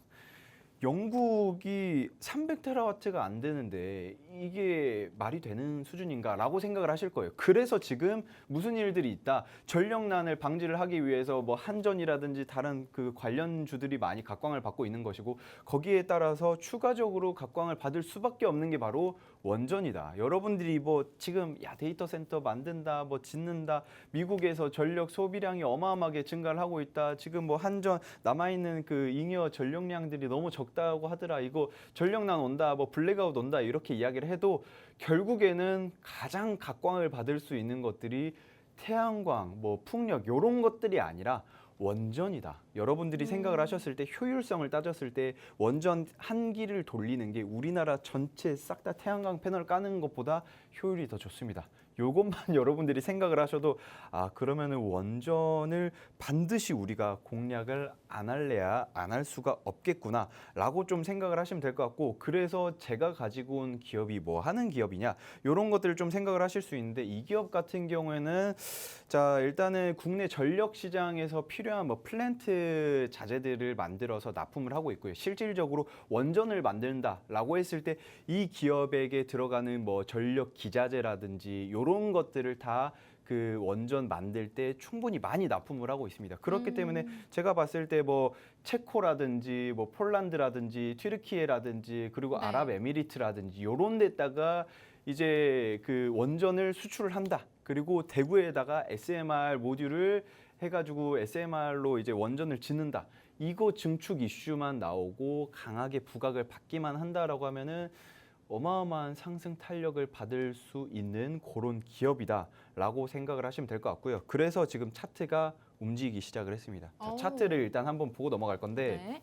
영국이 300테라와트가 안 되는데 이게 말이 되는 수준인가라고 생각을 하실 거예요. 그래서 지금 무슨 일들이 있다. 전력난을 방지를 하기 위해서 뭐 한전이라든지 다른 그 관련주들이 많이 각광을 받고 있는 것이고 거기에 따라서 추가적으로 각광을 받을 수밖에 없는 게 바로 원전이다. 여러분들이 뭐 지금 데이터 센터 만든다, 뭐 짓는다, 미국에서 전력 소비량이 어마어마하게 증가를 하고 있다. 지금 뭐 한전 남아있는 그 잉여 전력량들이 너무 적다고 하더라. 이거 전력난 온다, 뭐 블랙아웃 온다 이렇게 이야기를 해도 결국에는 가장 각광을 받을 수 있는 것들이 태양광, 뭐 풍력 이런 것들이 아니라 원전이다. 여러분들이 생각을 하셨을 때 효율성을 따졌을 때 원전 한 기를 돌리는 게 우리나라 전체 싹 다 태양광 패널 까는 것보다 효율이 더 좋습니다. 요것만 여러분들이 생각을 하셔도 그러면은 원전을 반드시 우리가 공략을 안 할래야 안 할 수가 없겠구나라고 좀 생각을 하시면 될 것 같고 그래서 제가 가지고 온 기업이 뭐 하는 기업이냐 이런 것들을 좀 생각을 하실 수 있는데 이 기업 같은 경우에는 자 일단은 국내 전력 시장에서 필요한 뭐 플랜트 자재들을 만들어서 납품을 하고 있고요. 실질적으로 원전을 만든다라고 했을 때 이 기업에게 들어가는 뭐 전력 기자재라든지 이런 것들을 다 그 원전 만들 때 충분히 많이 납품을 하고 있습니다. 그렇기 때문에 제가 봤을 때 뭐 체코라든지 뭐 폴란드라든지 튀르키예라든지 그리고 네. 아랍에미리트라든지 이런 데다가 이제 그 원전을 수출을 한다. 그리고 대구에다가 SMR 모듈을 해가지고 SMR로 이제 원전을 짓는다. 이거 증축 이슈만 나오고 강하게 부각을 받기만 한다라고 하면은 어마어마한 상승 탄력을 받을 수 있는 그런 기업이다라고 생각을 하시면 될 것 같고요. 그래서 지금 차트가 움직이기 시작을 했습니다. 자, 오. 차트를 일단 한번 보고 넘어갈 건데 네.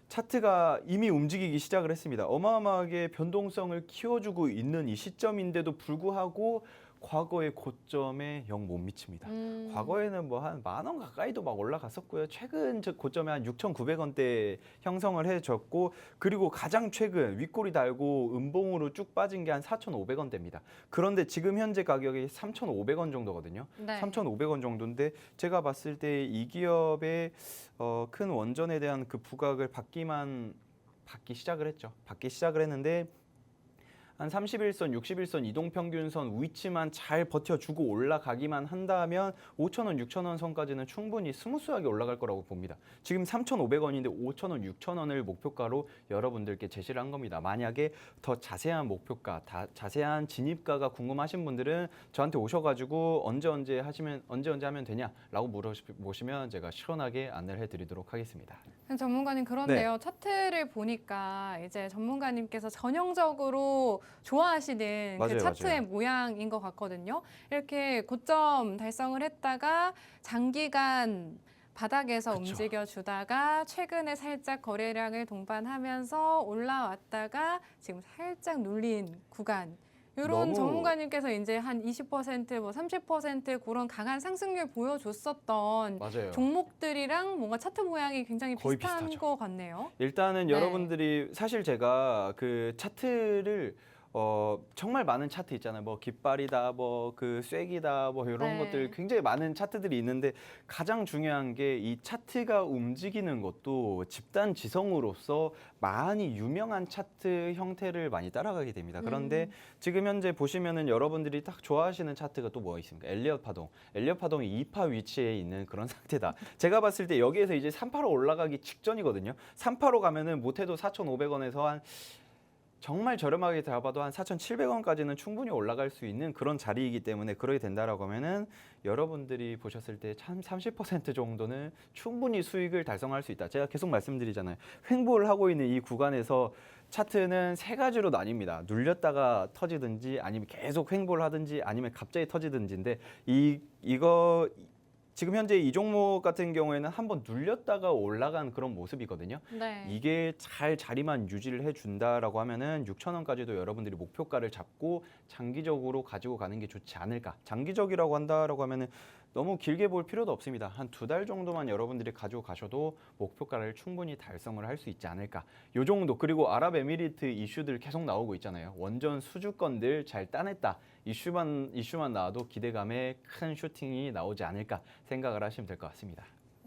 차트가 이미 움직이기 시작을 했습니다. 어마어마하게 변동성을 키워주고 있는 이 시점인데도 불구하고 과거의 고점에 영 못 미칩니다. 과거에는 뭐 한 10,000원 가까이도 막 올라갔었고요. 최근 고점에 한 6,900원대 형성을 해줬고 그리고 가장 최근 윗꼬리 달고 음봉으로 쭉 빠진 게 한 4,500원대입니다. 그런데 지금 현재 가격이 3,500원 정도거든요. 네. 3,500원 정도인데 제가 봤을 때 이 기업의 큰 원전에 대한 그 부각을 받기 시작을 했죠. 받기 시작을 했는데 한 31선, 61선 이동평균선 위치만 잘 버텨주고 올라가기만 한다면 5,000원, 6,000원 선까지는 충분히 스무스하게 올라갈 거라고 봅니다. 지금 3,500원인데 5,000원, 6,000원을 목표가로 여러분들께 제시를 한 겁니다. 만약에 더 자세한 목표가, 자세한 진입가가 궁금하신 분들은 저한테 오셔가지고 언제 하면 되냐라고 물어보시면 제가 시원하게 안내를 해드리도록 하겠습니다. 전문가님 그런데요. 차트를 보니까 이제 전문가님께서 전형적으로 좋아하시는 맞아요, 그 차트의 맞아요. 모양인 것 같거든요. 이렇게 고점 달성을 했다가 장기간 바닥에서 그쵸. 움직여주다가 최근에 살짝 거래량을 동반하면서 올라왔다가 지금 살짝 눌린 구간. 이런 너무 전문가님께서 이제 한 20%, 뭐 30% 그런 강한 상승률 보여줬었던 맞아요. 종목들이랑 뭔가 차트 모양이 굉장히 거의 비슷한 비슷하죠. 것 같네요. 일단은 네. 여러분들이 사실 제가 그 차트를 정말 많은 차트 있잖아요. 뭐 깃발이다, 뭐 그 쐐기다, 뭐 이런 네. 것들 굉장히 많은 차트들이 있는데 가장 중요한 게 이 차트가 움직이는 것도 집단 지성으로서 많이 유명한 차트 형태를 많이 따라가게 됩니다. 그런데 지금 현재 보시면은 여러분들이 딱 좋아하시는 차트가 또 뭐가 있습니까? 엘리엇 파동. 엘리엇 파동이 2파 위치에 있는 그런 상태다. 제가 봤을 때 여기에서 이제 3파로 올라가기 직전이거든요. 3파로 가면은 못해도 4,500원에서 한 정말 저렴하게 잡아도 한 4,700원까지는 충분히 올라갈 수 있는 그런 자리이기 때문에 그러게 된다라고 하면은 여러분들이 보셨을 때 참 30% 정도는 충분히 수익을 달성할 수 있다. 제가 계속 말씀드리잖아요. 횡보를 하고 있는 이 구간에서 차트는 세 가지로 나뉩니다. 눌렸다가 터지든지 아니면 계속 횡보를 하든지 아니면 갑자기 터지든지인데 이거 지금 현재 이 종목 같은 경우에는 한번 눌렸다가 올라간 그런 모습이거든요. 네. 이게 잘 자리만 유지를 해준다라고 하면은 6,000원까지도 여러분들이 목표가를 잡고 장기적으로 가지고 가는 게 좋지 않을까. 장기적이라고 한다라고 하면은 너무 길게 볼 필요도 없습니다. 한 2달 정도만 여러분들이 가지고 가셔도 목표가를 충분히 달성을 할 수 있지 않을까. 요 정도. 그리고 아랍에미리트 이슈들 계속 나오고 있잖아요. 원전 수주건들 잘 따냈다. 이슈만 나와도 기대감에 큰 슈팅이 나오지 않을까 생각을 하시면 될 것 같습니다.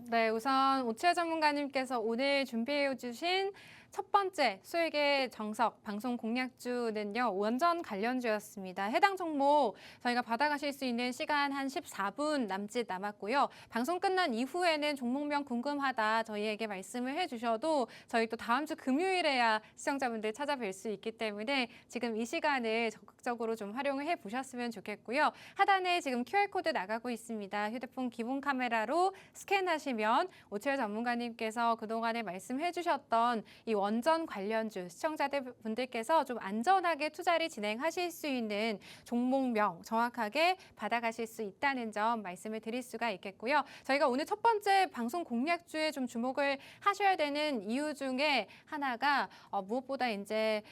네, 우선 오치아 전문가님께서 오늘 준비해 주신 첫 번째 수익의 정석 방송 공략주는요, 원전 관련주였습니다. 해당 종목 저희가 받아가실 수 있는 시간 한 14분 남짓 남았고요. 방송 끝난 이후에는 종목명 궁금하다 저희에게 말씀을 해주셔도 저희 또 다음 주 금요일에야 시청자분들 찾아뵐 수 있기 때문에 지금 이 시간을 적극적으로 좀 활용을 해보셨으면 좋겠고요. 하단에 지금 QR코드 나가고 있습니다. 휴대폰 기본 카메라로 스캔하시면 오치아 전문가님께서 그동안에 말씀해 주셨던 이 원전 관련주 시청자들 분들께서 좀 안전하게 투자를 진행하실 수 있는 종목명 정확하게 받아가실 수 있다는 점 말씀을 드릴 수가 있겠고요. 저희가 오늘 첫 번째 방송 공략주에 좀 주목을 하셔야 되는 이유 중에 하나가 무엇보다 이제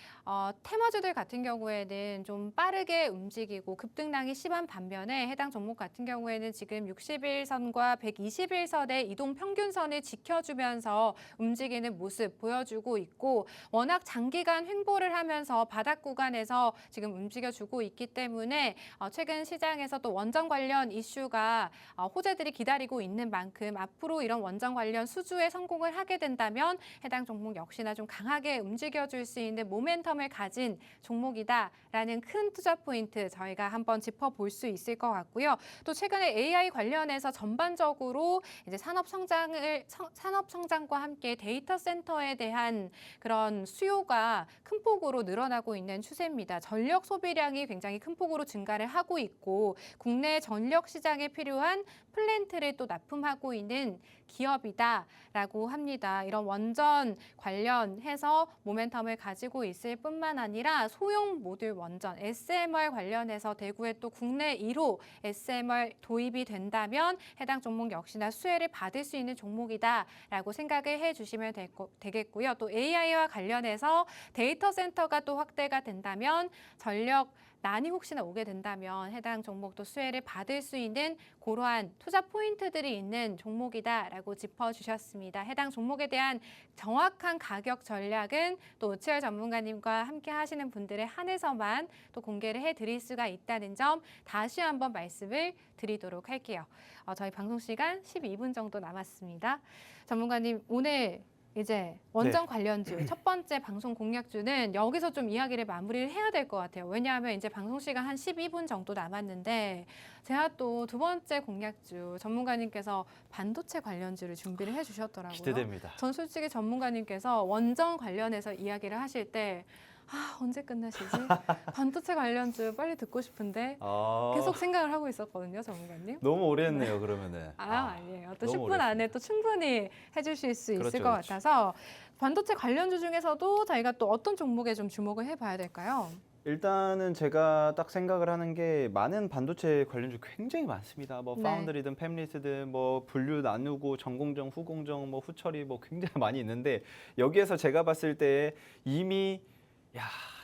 테마주들 같은 경우에는 좀 빠르게 움직이고 급등량이 심한 반면에 해당 종목 같은 경우에는 지금 60일선과 120일선의 이동 평균선을 지켜주면서 움직이는 모습 보여주고 있고 워낙 장기간 횡보를 하면서 바닥 구간에서 지금 움직여주고 있기 때문에 최근 시장에서 또 원전 관련 이슈가 호재들이 기다리고 있는 만큼 앞으로 이런 원전 관련 수주에 성공을 하게 된다면 해당 종목 역시나 좀 강하게 움직여줄 수 있는 모멘텀을 가진 종목이다라는 큰 투자 포인트 저희가 한번 짚어볼 수 있을 것 같고요. 또 최근에 AI 관련해서 전반적으로 이제 산업 성장과 함께 데이터 센터에 대한 그런 수요가 큰 폭으로 늘어나고 있는 추세입니다. 전력 소비량이 굉장히 큰 폭으로 증가를 하고 있고 국내 전력 시장에 필요한 플랜트를 또 납품하고 있는 기업이다라고 합니다. 이런 원전 관련해서 모멘텀을 가지고 있을 뿐만 아니라 소형 모듈 원전 SMR 관련해서 대구에 또 국내 1호 SMR 도입이 된다면 해당 종목 역시나 수혜를 받을 수 있는 종목이다라고 생각을 해주시면 되겠고요. 또 AI와 관련해서 데이터 센터가 또 확대가 된다면 전력 난이 혹시나 오게 된다면 해당 종목도 수혜를 받을 수 있는 그러한 투자 포인트들이 있는 종목이다라고 짚어주셨습니다. 해당 종목에 대한 정확한 가격 전략은 또 오치열 전문가님과 함께 하시는 분들에 한해서만 또 공개를 해드릴 수가 있다는 점 다시 한번 말씀을 드리도록 할게요. 저희 방송 시간 12분 정도 남았습니다. 전문가님 오늘 이제 원전 관련주 첫 번째 방송 공략주는 여기서 좀 이야기를 마무리를 해야 될 것 같아요. 왜냐하면 이제 방송 시간 한 12분 정도 남았는데 제가 또 두 번째 공략주 전문가님께서 반도체 관련주를 준비를 해주셨더라고요. 기대됩니다. 전 솔직히 전문가님께서 원전 관련해서 이야기를 하실 때 언제 끝나시지? 반도체 관련주 빨리 듣고 싶은데 계속 생각을 하고 있었거든요, 전문가님. 너무 오래 했네요, 그러면은. 아니에요. 또 너무 10분 안에 또 충분히 해주실 수 있을 그렇죠, 것 그렇죠. 같아서 반도체 관련주 중에서도 저희가 또 어떤 종목에 좀 주목을 해봐야 될까요? 일단은 제가 딱 생각을 하는 게 많은 반도체 관련주 굉장히 많습니다. 뭐 네. 파운드리든 팹리스든 뭐 분류 나누고 전공정, 후공정, 뭐 후처리 뭐 굉장히 많이 있는데 여기에서 제가 봤을 때 이미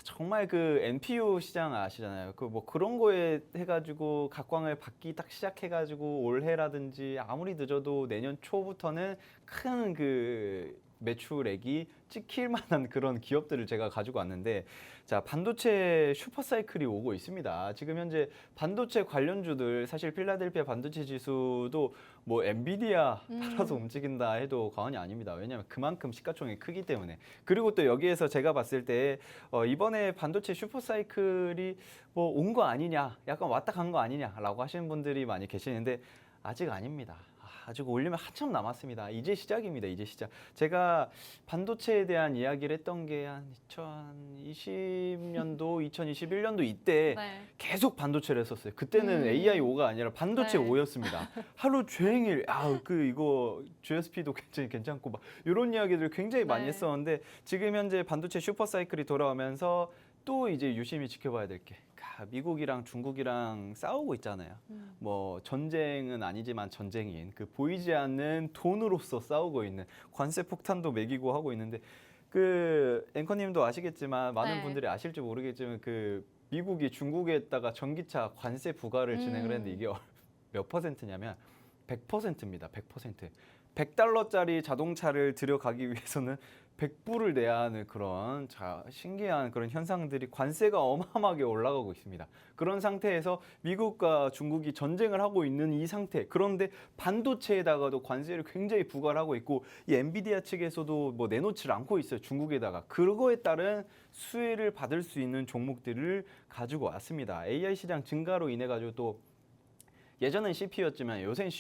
정말 그 NPU 시장 아시잖아요. 그 뭐 그런 거에 해가지고 각광을 받기 딱 시작해가지고 올해라든지 아무리 늦어도 내년 초부터는 큰 그 매출액이 찍힐 만한 그런 기업들을 제가 가지고 왔는데, 자, 반도체 슈퍼사이클이 오고 있습니다. 지금 현재 반도체 관련주들, 사실 필라델피아 반도체 지수도 뭐 엔비디아 따라서 움직인다 해도 과언이 아닙니다. 왜냐하면 그만큼 시가총액이 크기 때문에. 그리고 또 여기에서 제가 봤을 때 이번에 반도체 슈퍼사이클이 뭐 온 거 아니냐, 약간 왔다 간 거 아니냐라고 하시는 분들이 많이 계시는데 아직 아닙니다. 아직 올리면 한참 남았습니다. 이제 시작입니다. 이제 시작. 제가 반도체에 대한 이야기를 했던 게 한 2020년도, 2021년도 이때 네. 계속 반도체를 했었어요. 그때는 AI5가 아니라 반도체 네. 5였습니다. 하루 종일 이거 GSP도 굉장히 괜찮고 막 이런 이야기들 굉장히 많이 네. 했었는데, 지금 현재 반도체 슈퍼사이클이 돌아오면서 또 이제 유심히 지켜봐야 될 게, 미국이랑 중국이랑 싸우고 있잖아요. 뭐 전쟁은 아니지만 전쟁인 그 보이지 않는 돈으로서 싸우고 있는, 관세 폭탄도 매기고 하고 있는데, 그 앵커님도 아시겠지만 많은 네. 분들이 아실지 모르겠지만 그 미국이 중국에다가 전기차 관세 부과를 진행을 했는데 이게 몇 퍼센트냐면 100%입니다. 100%. 100달러짜리 자동차를 들여가기 위해서는 100불을 내야 하는 그런 신기한 그런 현상들이, 관세가 어마어마하게 올라가고 있습니다. 그런 상태에서 미국과 중국이 전쟁을 하고 있는 이 상태, 그런데 반도체에다가도 관세를 굉장히 부과를 하고 있고, 이 엔비디아 측에서도 뭐 내놓지를 않고 있어요. 중국에다가. 그거에 따른 수혜를 받을 수 있는 종목들을 가지고 왔습니다. AI 시장 증가로 인해 가지고 또 예전엔 CPU였지만 요새는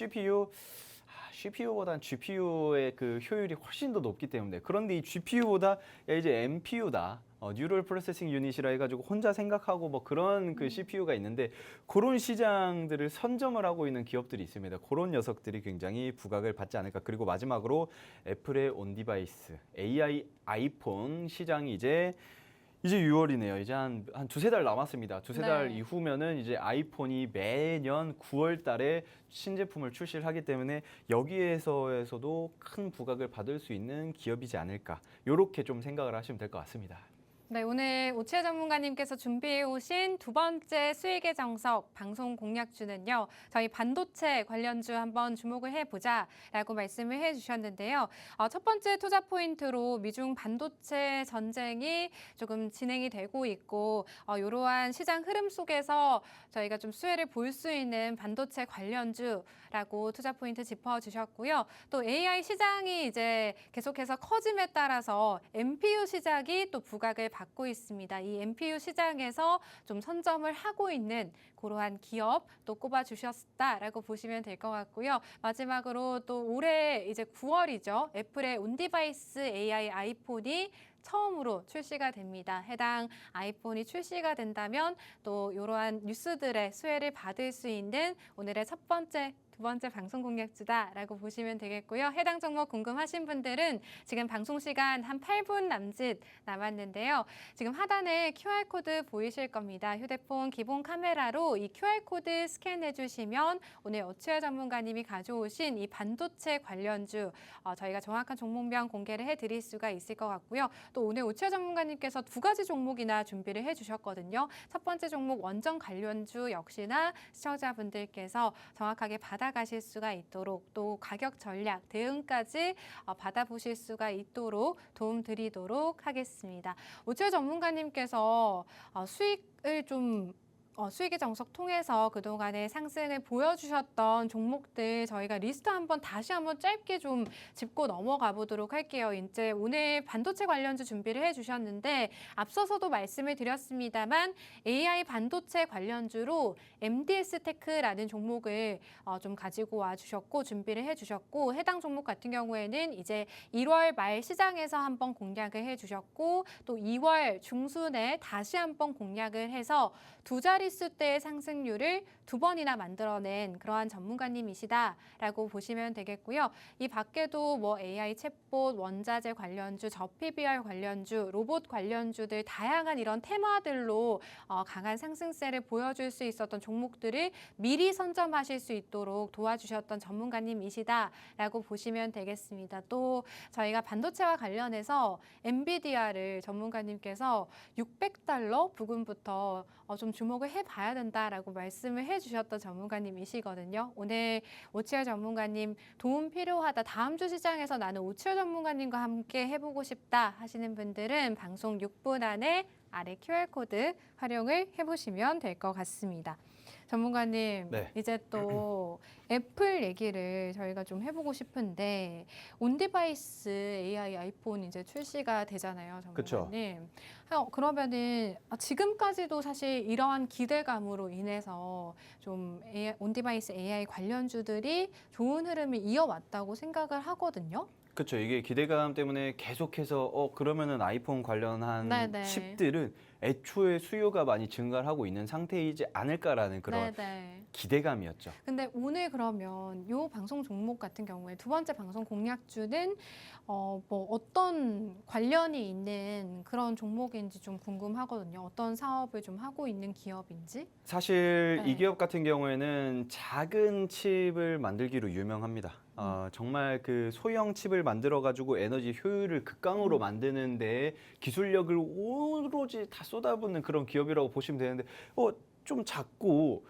CPU보다는 GPU의 그 효율이 훨씬 더 높기 때문에, 그런데 이 GPU보다 이제 NPU다, 뉴럴 프로세싱 유닛이라 해가지고 혼자 생각하고 뭐 그런 그 CPU가 있는데, 그런 시장들을 선점을 하고 있는 기업들이 있습니다. 그런 녀석들이 굉장히 부각을 받지 않을까. 그리고 마지막으로 애플의 온디바이스, AI 아이폰 시장이 이제 6월이네요. 이제 한 두세 달 남았습니다. 두세 달 네. 이후면은 이제 아이폰이 매년 9월 달에 신제품을 출시를 하기 때문에 여기에서도 큰 부각을 받을 수 있는 기업이지 않을까. 요렇게 좀 생각을 하시면 될 것 같습니다. 네, 오늘 오치혜 전문가님께서 준비해 오신 두 번째 수익의 정석 방송 공략주는요, 저희 반도체 관련주 한번 주목을 해보자라고 말씀을 해주셨는데요. 첫 번째 투자 포인트로 미중 반도체 전쟁이 조금 진행이 되고 있고, 이러한 시장 흐름 속에서 저희가 좀 수혜를 볼 수 있는 반도체 관련주라고 투자 포인트 짚어주셨고요. 또 AI 시장이 이제 계속해서 커짐에 따라서 NPU 시장이 또 부각을 받고 있습니다. 이 NPU 시장에서 좀 선점을 하고 있는 그러한 기업 또 꼽아주셨다라고 보시면 될 것 같고요. 마지막으로 또 올해 이제 9월이죠. 애플의 온디바이스 AI 아이폰이 처음으로 출시가 됩니다. 해당 아이폰이 출시가 된다면 또 이러한 뉴스들의 수혜를 받을 수 있는 오늘의 첫 번째, 두 번째 방송 공략주다라고 보시면 되겠고요. 해당 종목 궁금하신 분들은 지금 방송 시간 한 8분 남짓 남았는데요. 지금 하단에 QR코드 보이실 겁니다. 휴대폰 기본 카메라로 이 QR코드 스캔해 주시면 오늘 오치혜 전문가님이 가져오신 이 반도체 관련주 저희가 정확한 종목명 공개를 해드릴 수가 있을 것 같고요. 또 오늘 오치혜 전문가님께서 두 가지 종목이나 준비를 해주셨거든요. 첫 번째 종목 원전 관련주 역시나 시청자분들께서 정확하게 받아가실 수가 있도록, 또 가격 전략 대응까지 받아보실 수가 있도록 도움드리도록 하겠습니다. 오치혜 전문가님께서 수익을 좀 수익의 정석 통해서 그동안의 상승을 보여주셨던 종목들 저희가 리스트 다시 한번 짧게 좀 짚고 넘어가 보도록 할게요. 이제 오늘 반도체 관련주 준비를 해주셨는데 앞서서도 말씀을 드렸습니다만 AI 반도체 관련주로 MDS테크라는 종목을 좀 가지고 와주셨고 준비를 해주셨고, 해당 종목 같은 경우에는 이제 1월 말 시장에서 한번 공략을 해주셨고 또 2월 중순에 다시 한번 공략을 해서 두 자리 자릿수대의 상승률을 2번이나 만들어낸 그러한 전문가님이시다라고 보시면 되겠고요. 이 밖에도 뭐 AI 챗봇, 원자재 관련주, 저PBR 관련주, 로봇 관련주들 다양한 이런 테마들로 강한 상승세를 보여줄 수 있었던 종목들을 미리 선점하실 수 있도록 도와주셨던 전문가님이시다라고 보시면 되겠습니다. 또 저희가 반도체와 관련해서 엔비디아를 전문가님께서 $600 부근부터 좀 주목을 해봐야 된다라고 말씀을 해주셨던 전문가님이시거든요. 오늘 오치열 전문가님 도움 필요하다. 다음 주 시장에서 나는 오치열 전문가님과 함께 해보고 싶다 하시는 분들은 방송 6분 안에 아래 QR코드 활용을 해보시면 될 것 같습니다. 전문가님, 네. 이제 또 애플 얘기를 저희가 좀 해보고 싶은데 온디바이스 AI 아이폰 이제 출시가 되잖아요, 전문가님. 그러면은 지금까지도 사실 이러한 기대감으로 인해서 좀 온디바이스 AI 관련주들이 좋은 흐름을 이어왔다고 생각을 하거든요. 그렇죠. 이게 기대감 때문에 계속해서 그러면은 아이폰 관련한 네네. 칩들은 애초에 수요가 많이 증가를 하고 있는 상태이지 않을까라는 그런 네네. 기대감이었죠. 근데 오늘 그러면 요 방송 종목 같은 경우에 두 번째 방송 공략주는 뭐 어떤 관련이 있는 그런 종목인지 좀 궁금하거든요. 어떤 사업을 좀 하고 있는 기업인지. 사실 네. 이 기업 같은 경우에는 작은 칩을 만들기로 유명합니다. 정말 그 소형 칩을 만들어 가지고 에너지 효율을 극강으로 만드는 데 기술력을 오로지 다 쏟아붓는 그런 기업이라고 보시면 되는데 좀 작고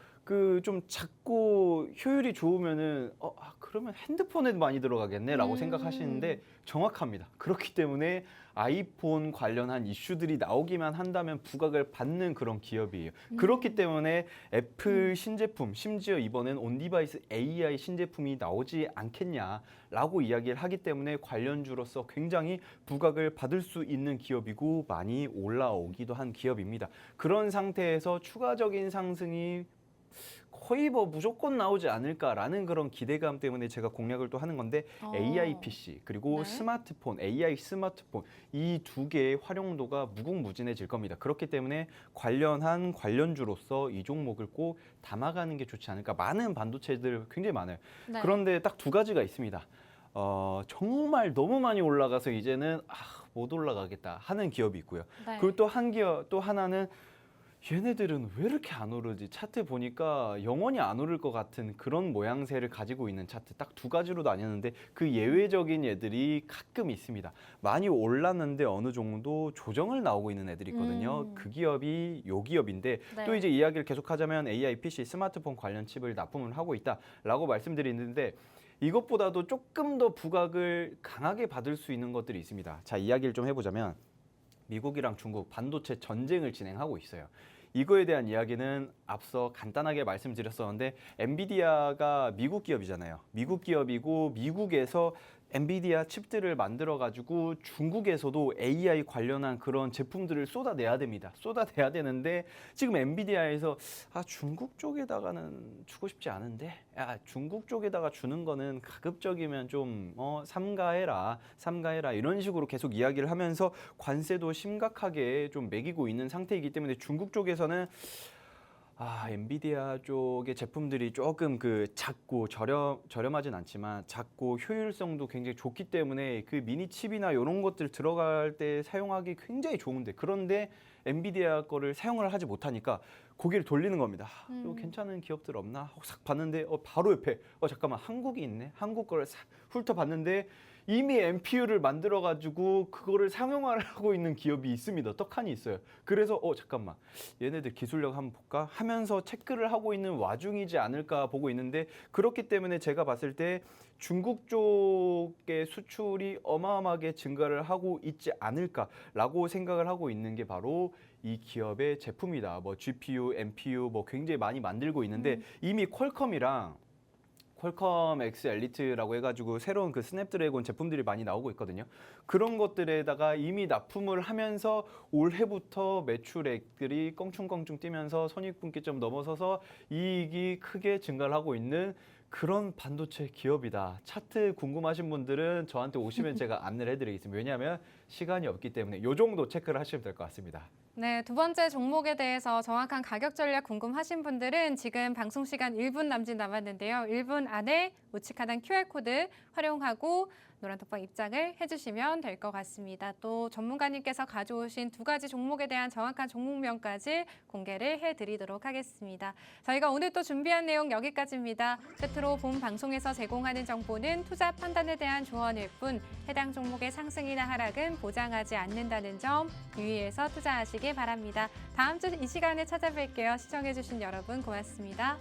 효율이 좋으면은 그러면 핸드폰에 많이 들어가겠네라고 생각하시는데 정확합니다. 그렇기 때문에 아이폰 관련한 이슈들이 나오기만 한다면 부각을 받는 그런 기업이에요. 그렇기 때문에 애플 신제품, 심지어 이번엔 온디바이스 AI 신제품이 나오지 않겠냐라고 이야기를 하기 때문에 관련주로서 굉장히 부각을 받을 수 있는 기업이고 많이 올라오기도 한 기업입니다. 그런 상태에서 추가적인 상승이 거의 뭐 무조건 나오지 않을까라는 그런 기대감 때문에 제가 공략을 또 하는 건데 AI PC 그리고 네. 스마트폰, AI 스마트폰 이 두 개의 활용도가 무궁무진해질 겁니다. 그렇기 때문에 관련한 관련주로서 이 종목을 꼭 담아가는 게 좋지 않을까. 많은 반도체들 굉장히 많아요. 네. 그런데 딱 두 가지가 있습니다. 정말 너무 많이 올라가서 이제는 못 올라가겠다 하는 기업이 있고요. 네. 그리고 또 하나는 얘네들은 왜 이렇게 안 오르지? 차트 보니까 영원히 안 오를 것 같은 그런 모양새를 가지고 있는 차트 딱 두 가지로 나뉘었는데 그 예외적인 애들이 가끔 있습니다. 많이 올랐는데 어느 정도 조정을 나오고 있는 애들이 있거든요. 그 기업이 요 기업인데 네. 또 이제 이야기를 계속하자면 AI, PC, 스마트폰 관련 칩을 납품을 하고 있다라고 말씀드리는데 이것보다도 조금 더 부각을 강하게 받을 수 있는 것들이 있습니다. 자, 이야기를 좀 해보자면 미국이랑 중국 반도체 전쟁을 진행하고 있어요. 이거에 대한 이야기는 앞서 간단하게 말씀드렸었는데 엔비디아가 미국 기업이잖아요. 미국 기업이고 미국에서 엔비디아 칩들을 만들어 가지고 중국에서도 AI 관련한 그런 제품들을 쏟아내야 됩니다. 쏟아내야 되는데 지금 엔비디아에서 중국 쪽에다가는 주고 싶지 않은데 중국 쪽에다가 주는 거는 가급적이면 좀 삼가해라 이런 식으로 계속 이야기를 하면서 관세도 심각하게 좀 매기고 있는 상태이기 때문에 중국 쪽에서는 엔비디아 쪽의 제품들이 조금 작고 저렴하진 않지만 작고 효율성도 굉장히 좋기 때문에 그 미니 칩이나 이런 것들 들어갈 때 사용하기 굉장히 좋은데 그런데 엔비디아 거를 사용을 하지 못하니까 고개를 돌리는 겁니다. 이거 괜찮은 기업들 없나? 하고 싹 봤는데 바로 옆에 잠깐만 한국이 있네. 한국 거를 싹 훑어봤는데 이미 NPU를 만들어 가지고 그거를 상용화하고 있는 기업이 있습니다. 떡하니 있어요. 그래서 잠깐만 얘네들 기술력 한번 볼까 하면서 체크를 하고 있는 와중이지 않을까 보고 있는데 그렇기 때문에 제가 봤을 때 중국 쪽의 수출이 어마어마하게 증가를 하고 있지 않을까라고 생각을 하고 있는 게 바로 이 기업의 제품이다. 뭐 GPU, NPU 뭐 굉장히 많이 만들고 있는데 이미 퀄컴이랑 퀄컴 X 엘리트라고 해가지고 새로운 그 스냅드래곤 제품들이 많이 나오고 있거든요. 그런 것들에다가 이미 납품을 하면서 올해부터 매출액들이 껑충껑충 뛰면서 손익분기점 넘어서서 이익이 크게 증가를 하고 있는 그런 반도체 기업이다. 차트 궁금하신 분들은 저한테 오시면 제가 안내를 해드리겠습니다. 왜냐하면 시간이 없기 때문에 이 정도 체크를 하시면 될 것 같습니다. 네, 두 번째 종목에 대해서 정확한 가격 전략 궁금하신 분들은 지금 방송 시간 1분 남짓 남았는데요. 1분 안에 우측 하단 QR코드 활용하고 노란톡방 입장을 해주시면 될 것 같습니다. 또 전문가님께서 가져오신 두 가지 종목에 대한 정확한 종목명까지 공개를 해드리도록 하겠습니다. 저희가 오늘 또 준비한 내용 여기까지입니다. 끝으로 본 방송에서 제공하는 정보는 투자 판단에 대한 조언일 뿐 해당 종목의 상승이나 하락은 보장하지 않는다는 점 유의해서 투자하시기 바랍니다. 다음 주 이 시간에 찾아뵐게요. 시청해주신 여러분 고맙습니다.